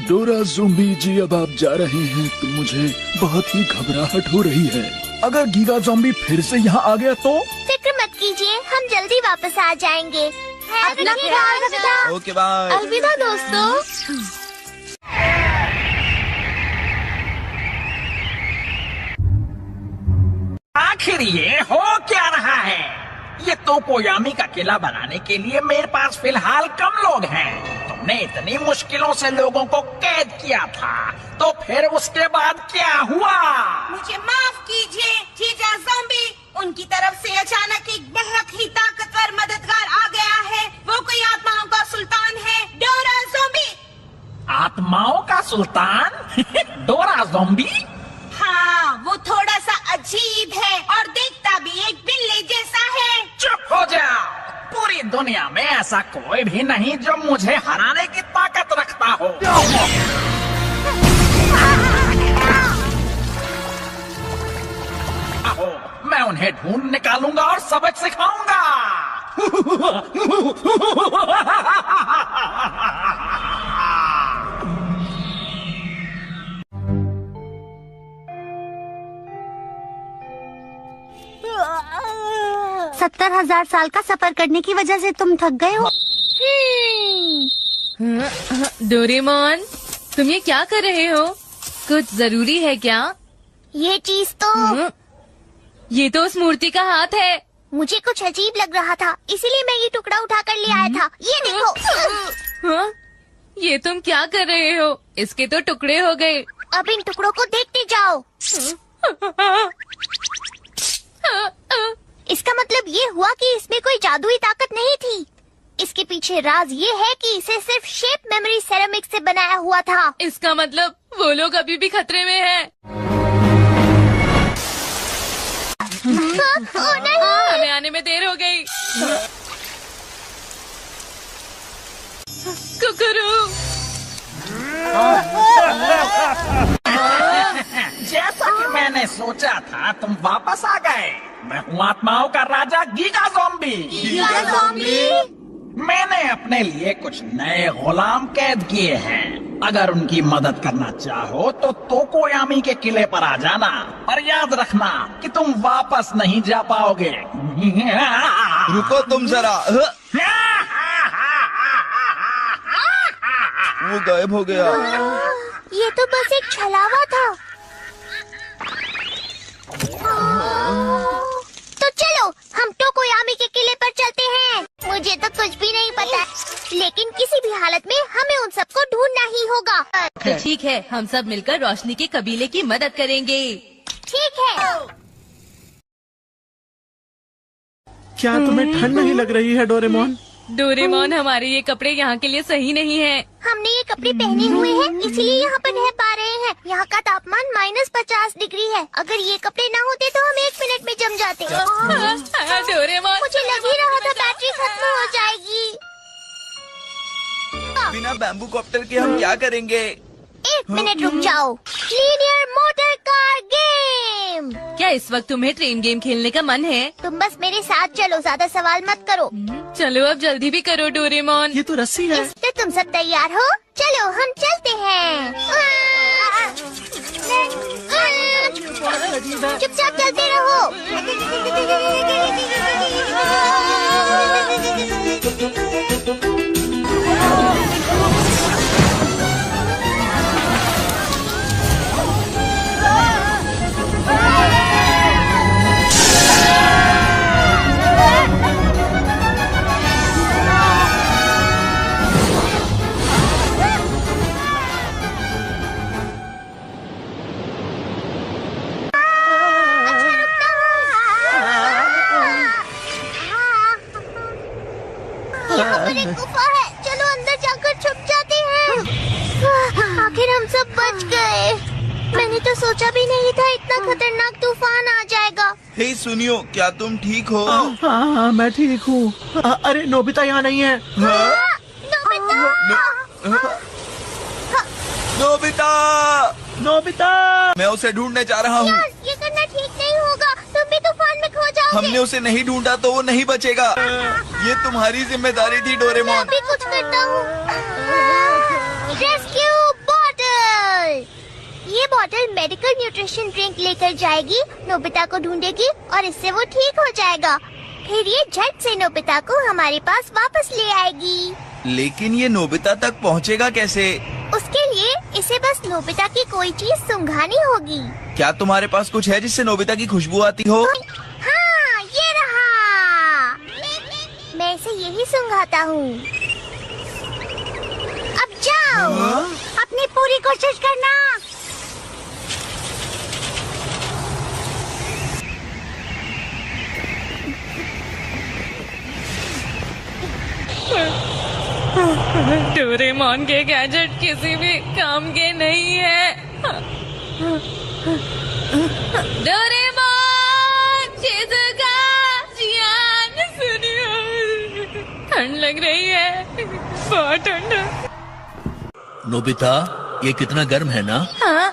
K: डोरा ज़ोंबी जी, अब आप जा रहे हैं तो मुझे बहुत ही घबराहट हो रही है। अगर गीगा ज़ोंबी फिर से यहाँ आ गया तो?
F: फिक्र मत कीजिए, हम जल्दी वापस आ जाएंगे।
B: अपना ख्याल रखना।
D: Okay bye.
F: अलविदा दोस्तों।
I: आखिर ये हो क्या रहा है? ये तोकोयामी का किला बनाने के लिए मेरे पास फिलहाल कम लोग हैं। तुमने इतनी मुश्किलों से लोगों को कैद किया था, तो फिर उसके बाद क्या हुआ?
J: मुझे माफ कीजिए जीजा ज़ॉम्बी, उनकी तरफ से अचानक एक बहुत ही ताकतवर मददगार
I: आत्माओं का सुल्तान डोरा ज़ॉम्बी।
J: हाँ, वो थोड़ा सा अजीब है और देखता भी एक बिल्ली जैसा है।
I: चुप हो जा। पूरी दुनिया में ऐसा कोई भी नहीं जो मुझे हराने की ताकत रखता हो। आओ, मैं उन्हें ढूंढ निकालूंगा और सबक सिखाऊंगा।
A: सत्तर 70,000 साल का सफर करने की वजह से तुम थक गए हो।
B: डोरेमोन, तुम ये क्या कर रहे हो? कुछ जरूरी है क्या?
F: ये चीज तो
B: ये तो उस मूर्ति का हाथ है।
F: मुझे कुछ अजीब लग रहा था, इसीलिए मैं ये टुकड़ा उठा कर ले आया था। ये देखो।
B: हाँ? ये तुम क्या कर रहे हो? इसके तो टुकड़े हो गए।
F: अब इन टुकड़ों को देखते जाओ। इसका मतलब ये हुआ कि इसमें कोई जादुई ताकत नहीं थी। इसके पीछे राज ये है कि इसे सिर्फ शेप मेमोरी सेरेमिक से बनाया हुआ था।
B: इसका मतलब वो लोग अभी भी खतरे में हैं।
F: नहीं।
B: हमें आने में देर हो गई। कुकरू।
I: जैसा कि मैंने सोचा था, तुम वापस आ गए। मैं हूँ आत्माओं का राजा गीगा ज़ॉम्बी। मैंने अपने लिए कुछ नए गुलाम कैद किए हैं। अगर उनकी मदद करना चाहो तो तोकोयामी के किले पर आ जाना, और याद रखना कि तुम वापस नहीं जा पाओगे।
D: रुको तुम जरा। वो गायब हो गया।
F: ये तो बस एक छलावा था। तो चलो हम टोकोयामी के किले पर चलते हैं। मुझे तो कुछ भी नहीं पता, लेकिन किसी भी हालत में हमें उन सबको ढूंढना ही होगा।
B: तो ठीक है, हम सब मिलकर रोशनी के कबीले की मदद करेंगे।
F: ठीक है।
E: क्या तुम्हें ठंड नहीं लग रही है डोरेमोन?
B: डोरेमोन, हमारे ये कपड़े यहाँ के लिए सही नहीं हैं।
F: हमने ये कपड़े पहने हुए हैं, इसीलिए यहाँ पर रह पा रहे हैं। यहाँ का तापमान -50 डिग्री है। अगर ये कपड़े ना होते तो हम 1 मिनट में जम जाते।
B: डोरेमोन,
F: मुझे लग ही रहा था बैटरी खत्म हो जाएगी।
D: बिना बैम्बू कॉप्टर के हम क्या करेंगे?
F: 1 मिनट रुक जाओ। Linear motor car game.
B: क्या इस वक्त तुम्हें ट्रेन गेम खेलने का मन है?
F: तुम बस मेरे साथ चलो, ज्यादा सवाल मत करो।
B: चलो अब जल्दी भी करो डोरेमोन।
E: ये तो रस्सी है।
F: तो तुम सब तैयार हो? चलो हम चलते हैं। चुपचाप चलते रहो। यहाँ पर एक गुफा है, चलो अंदर जाकर छुप जाते हैं। आखिर हम सब बच गए। मैंने तो सोचा भी नहीं था इतना खतरनाक तूफान आ जाएगा।
D: हे सुनियो, क्या तुम ठीक हो?
E: हाँ, मैं ठीक हूँ। अरे नोबिता यहाँ नहीं है।
D: नोबिता!
E: नोबिता!
D: मैं उसे ढूंढने जा रहा हूँ।
F: ये करना ठीक नहीं होगा, तुम भी तूफान में खो जाओगे।
D: हमने उसे नहीं ढूंढा तो वो नहीं बचेगा। ये तुम्हारी जिम्मेदारी थी
F: मैं
D: डोरेमोन।
F: भी कुछ करता हूँ। Rescue bottle. ये बॉटल मेडिकल न्यूट्रिशन ड्रिंक लेकर जाएगी, नोबिता को ढूंढेगी और इससे वो ठीक हो जाएगा। फिर ये झट से नोबिता को हमारे पास वापस ले आएगी।
D: लेकिन ये नोबिता तक पहुँचेगा कैसे?
F: उसके लिए इसे बस नोबिता की कोई चीज सुंघानी होगी।
D: क्या तुम्हारे पास कुछ है जिससे नोबिता की खुशबू आती हो?
F: हाँ, ये रहा। मैं इसे यही सुंघाता हूँ। अब जाओ।
A: अपनी पूरी कोशिश करना।
B: डोरेमोन के गैजेट किसी भी काम के नहीं है। डोरेमोन, शिजुका, जियान, सुनियो, ठंड लग रही है, बहुत ठंड है।
C: नोबिता, ये कितना गर्म है ना?
B: हाँ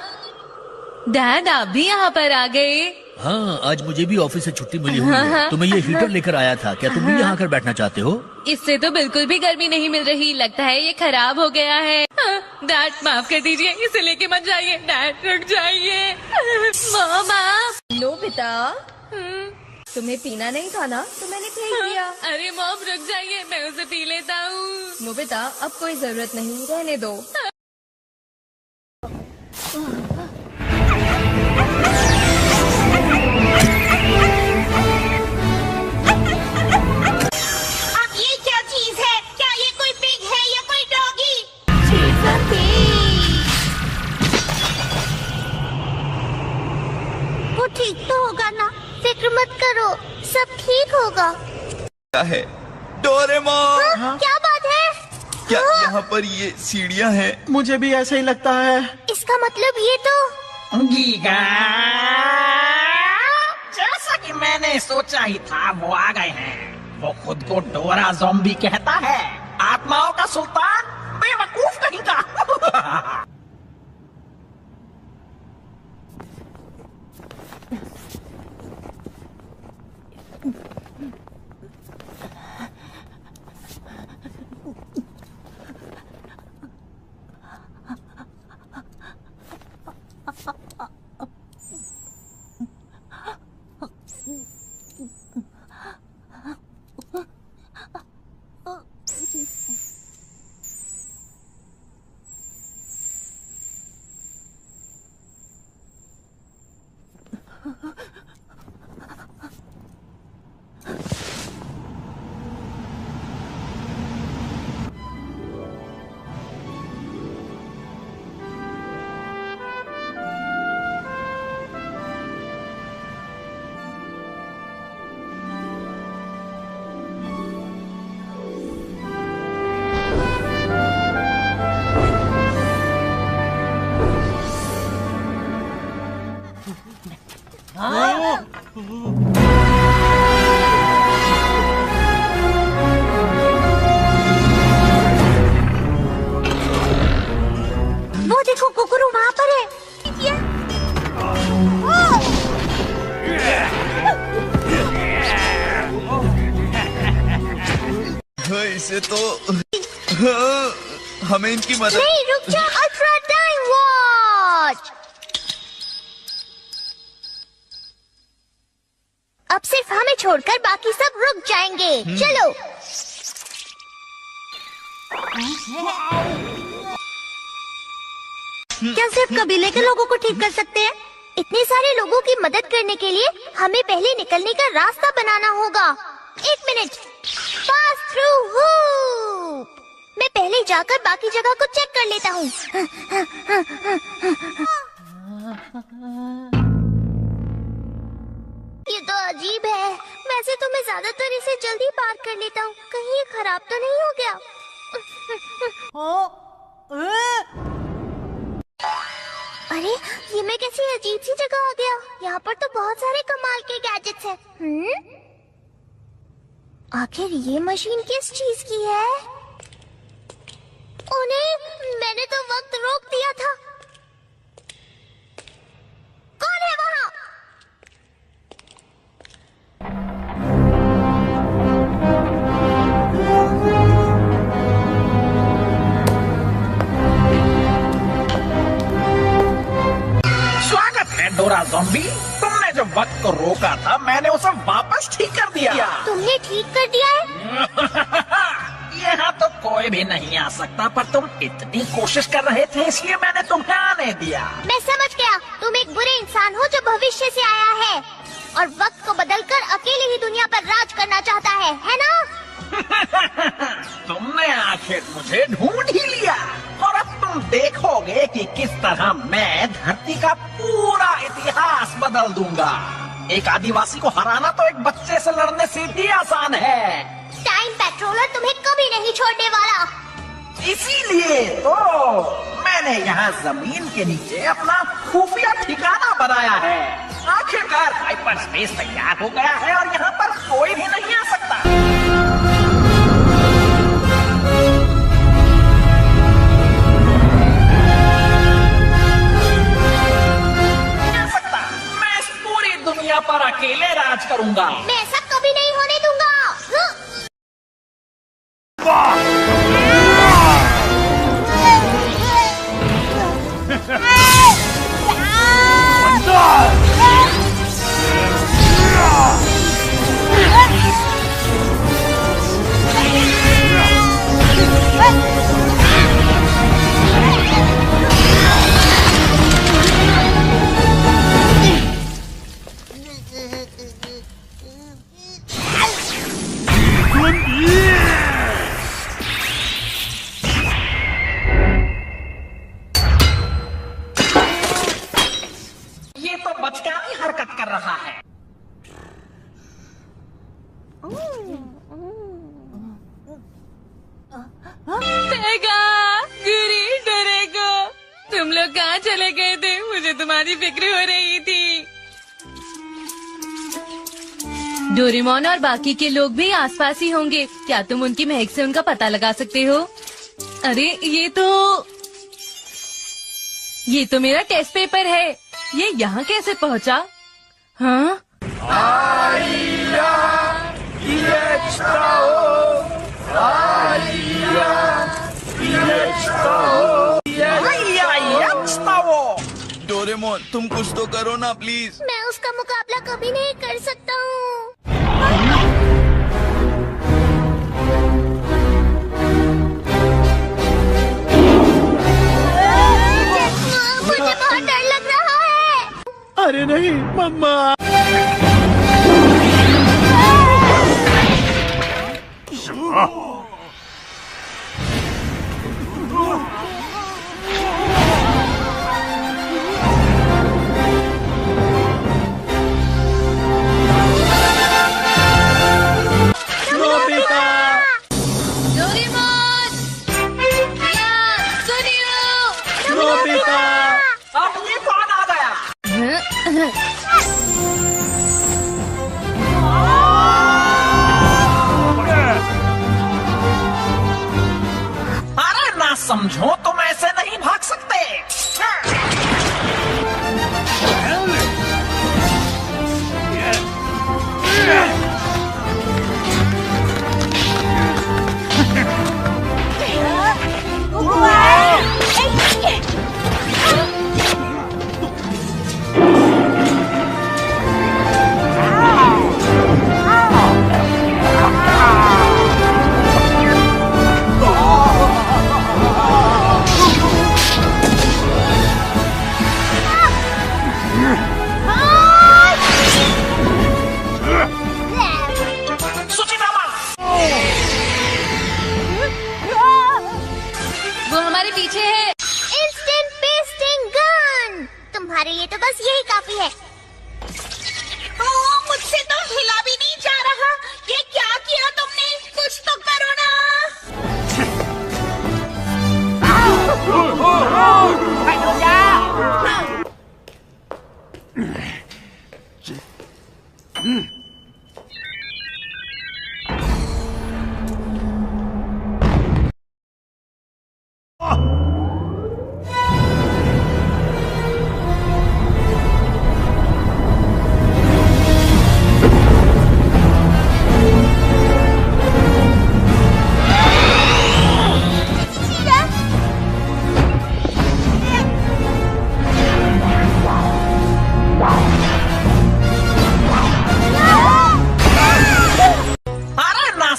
B: डैड, आप भी यहाँ पर आ गए।
C: हाँ, आज मुझे भी ऑफिस से छुट्टी मिली हुई है, तो मैं ये हीटर लेकर आया था। क्या तुम भी यहाँ आकर बैठना चाहते हो?
B: इससे तो बिल्कुल भी गर्मी नहीं मिल रही, लगता है ये खराब हो गया है। डैड माफ कर दीजिए, इसे लेके मत जाइए। डैड रुक जाइए। मामा।
G: नोबिता, तुम्हें पीना नहीं था ना, तो मैंने फेंक दिया।
B: अरे मॉम रुक जाइए, मैं उसे पी लेता हूँ।
G: नोबिता, अब कोई जरूरत नहीं, रहने दो।
J: अब ये क्या चीज है? क्या ये कोई पिग है या कोई डॉगी?
F: वो ठीक तो होगा ना? फिक्र मत करो, सब ठीक होगा।
D: क्या है डोरेमोन?
F: हाँ? क्या बात है?
D: क्या यहाँ पर ये सीढ़ियाँ हैं?
E: मुझे भी ऐसा ही लगता है।
F: इसका मतलब ये तो
I: गीगा, जैसा कि मैंने सोचा ही था, वो आ गए हैं। वो खुद को डोरा ज़ॉम्बी कहता है, आत्माओं का सुल्तान, बेवकूफ कहीं का।
F: वो देखो, कुकुरु वहाँ पर है।
D: इसे तो हमें इनकी मदद।
F: नहीं, रुक जा। Ultra time watch. अब सिर्फ हमें छोड़कर बाकी सब रुक जाएंगे। चलो।
A: क्या सिर्फ कबीले के लोगों को ठीक कर सकते हैं?
F: इतने सारे लोगों की मदद करने के लिए हमें पहले निकलने का रास्ता बनाना होगा। 1 मिनट। Pass through hoop. मैं पहले जाकर बाकी जगह को चेक कर लेता हूँ। ये तो अजीब है। वैसे तो मैं ज्यादातर इसे जल्दी पार कर लेता हूँ। कहीं ये खराब तो नहीं हो गया? अरे, ये मैं कैसी अजीब सी जगह आ गया। यहाँ पर तो बहुत सारे कमाल के गैजेट्स हैं। आखिर ये मशीन किस चीज की है? ओ नहीं, मैंने तो वक्त रोक दिया था। कौन है वहाँ?
I: स्वागत है डोरा ज़ॉम्बी। तुमने जो वक्त को रोका था, मैंने उसे वापस ठीक कर दिया।
F: तुमने ठीक कर दिया है?
I: यहाँ तो कोई भी नहीं आ सकता, पर तुम इतनी कोशिश कर रहे थे, इसलिए मैंने तुम्हें आने दिया।
F: मैं समझ गया। तुम एक बुरे इंसान हो जो भविष्य से आया है और वक्त को बदलकर अकेले ही दुनिया पर राज करना चाहता है ना?
I: तुमने आखिर मुझे ढूंढ ही लिया और अब तुम देखोगे कि किस तरह मैं धरती का पूरा इतिहास बदल दूंगा। एक आदिवासी को हराना तो एक बच्चे से लड़ने से भी आसान है।
F: टाइम पेट्रोलर तुम्हें कभी नहीं छोड़ने वाला।
I: इसीलिए तो मैंने यहाँ जमीन के नीचे अपना खुफिया ठिकाना बनाया है। आखिरकार हाइपर स्पेस तैयार हो गया है और यहाँ पर कोई भी नहीं आ सकता। मैं इस पूरी दुनिया पर अकेले राज करूंगा।
F: मैं ऐसा कभी नहीं होने दूंगा।
I: ये तो बचकानी हरकत कर रहा है।
B: तेगा, गुरी, डरेगो, तुम लोग कहाँ चले गए थे? मुझे तुम्हारी फिक्र हो रही थी। डोरेमोन और बाकी के लोग भी आसपास ही होंगे। क्या तुम उनकी महक से उनका पता लगा सकते हो? अरे ये तो मेरा टेस्ट पेपर है। ये यहाँ कैसे पहुँचा? हाँ?
D: डोरेमोन तुम कुछ तो करो ना प्लीज।
F: मैं उसका मुकाबला कभी नहीं कर सकता हूँ। मुझे बहुत डर लग रहा है।
E: अरे नहीं मम्मा।
B: डोरेमोन! या, सुनियो!
I: अब ये कौन आ गया? अरे ना समझो, तुम ऐसे नहीं भाग सकते।
B: वो हमारे पीछे है।
F: Instant pasting gun. तुम्हारे लिए तो बस यही काफी है।
J: मुझसे तो हिला भी नहीं जा रहा। ये क्या किया तुमने? कुछ तो करो ना।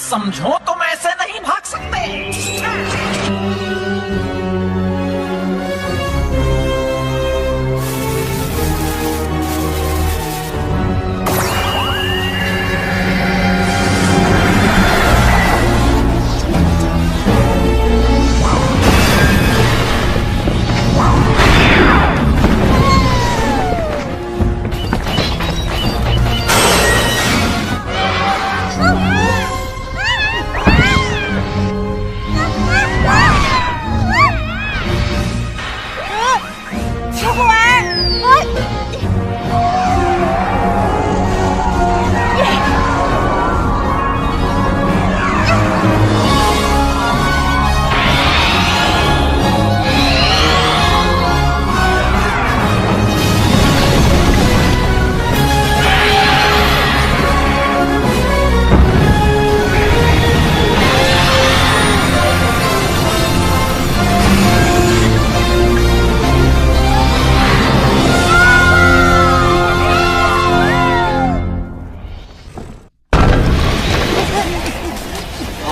I: समझो, तुम ऐसे नहीं भाग सकते।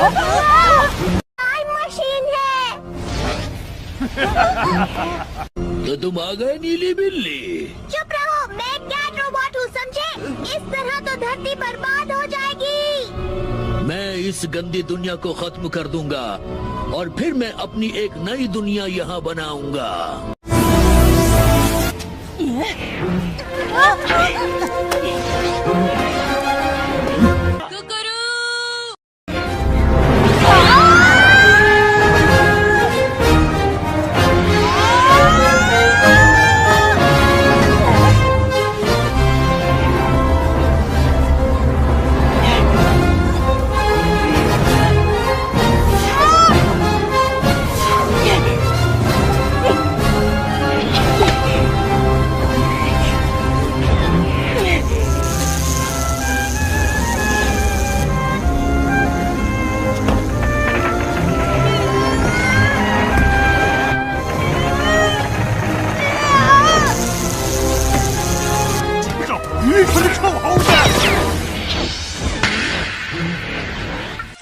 F: टाइम मशीन है।
C: तो तुम आ गए नीली बिल्ली।
F: चुप रहो, मैं कैट रोबोट हूँ, समझे? इस तरह तो धरती बर्बाद हो जाएगी।
C: मैं इस गंदी दुनिया को खत्म कर दूंगा और फिर मैं अपनी एक नई दुनिया यहाँ बनाऊंगा।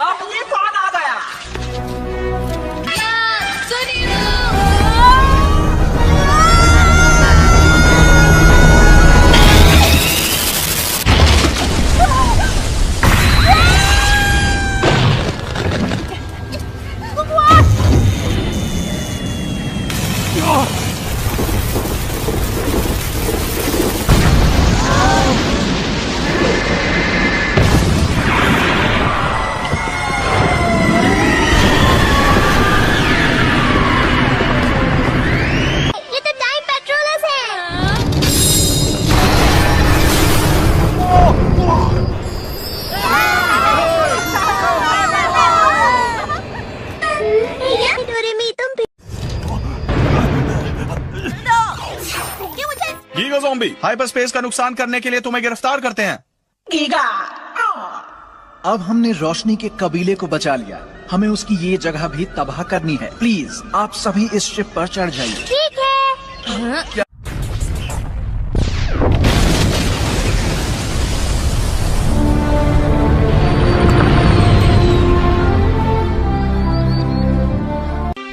I: अब ये कौन आ गया?
F: ये तो टाइम पेट्रोलर्स हैं। डोरेमी, तुम भी क्यों मुझे
H: गीगा ज़ॉम्बी, हाइपर स्पेस का नुकसान करने के लिए तुम्हें गिरफ्तार करते हैं।
I: गीगा।
L: अब हमने रोशनी के कबीले को बचा लिया, हमें उसकी ये जगह भी तबाह करनी है। प्लीज आप सभी इस शिप पर चढ़ जाइए।
F: ठीक है।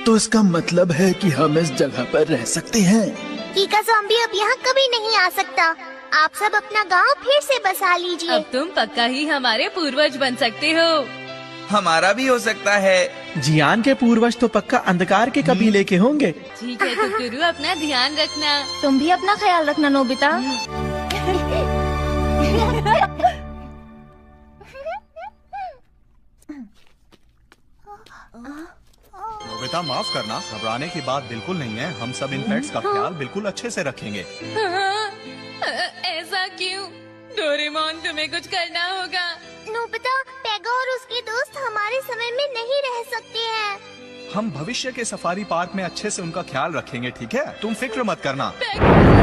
K: तो इसका मतलब है कि हम इस जगह पर रह सकते हैं।
F: कीका ज़ॉम्बी अब यहाँ कभी नहीं आ सकता। आप सब अपना गांव फिर से बसा लीजिए।
B: अब तुम पक्का ही हमारे पूर्वज बन सकते हो।
D: हमारा भी हो सकता है।
E: जियान के पूर्वज तो पक्का अंधकार के कबीले के होंगे।
B: ठीक है कुकुरू, अपना ध्यान रखना।
G: तुम भी अपना ख्याल रखना नोबिता।
H: नोबिता माफ करना, घबराने की बात बिल्कुल नहीं है। हम सब इन पेट्स का ख्याल बिल्कुल अच्छे से रखेंगे।
B: ऐसा क्यों? डोरेमोन, तुम्हें कुछ करना होगा।
F: नोबिता, पेगो और उसके दोस्त हमारे समय में नहीं रह सकते हैं।
H: हम भविष्य के सफारी पार्क में अच्छे से उनका ख्याल रखेंगे, ठीक है? तुम फिक्र मत करना।
B: पेगो!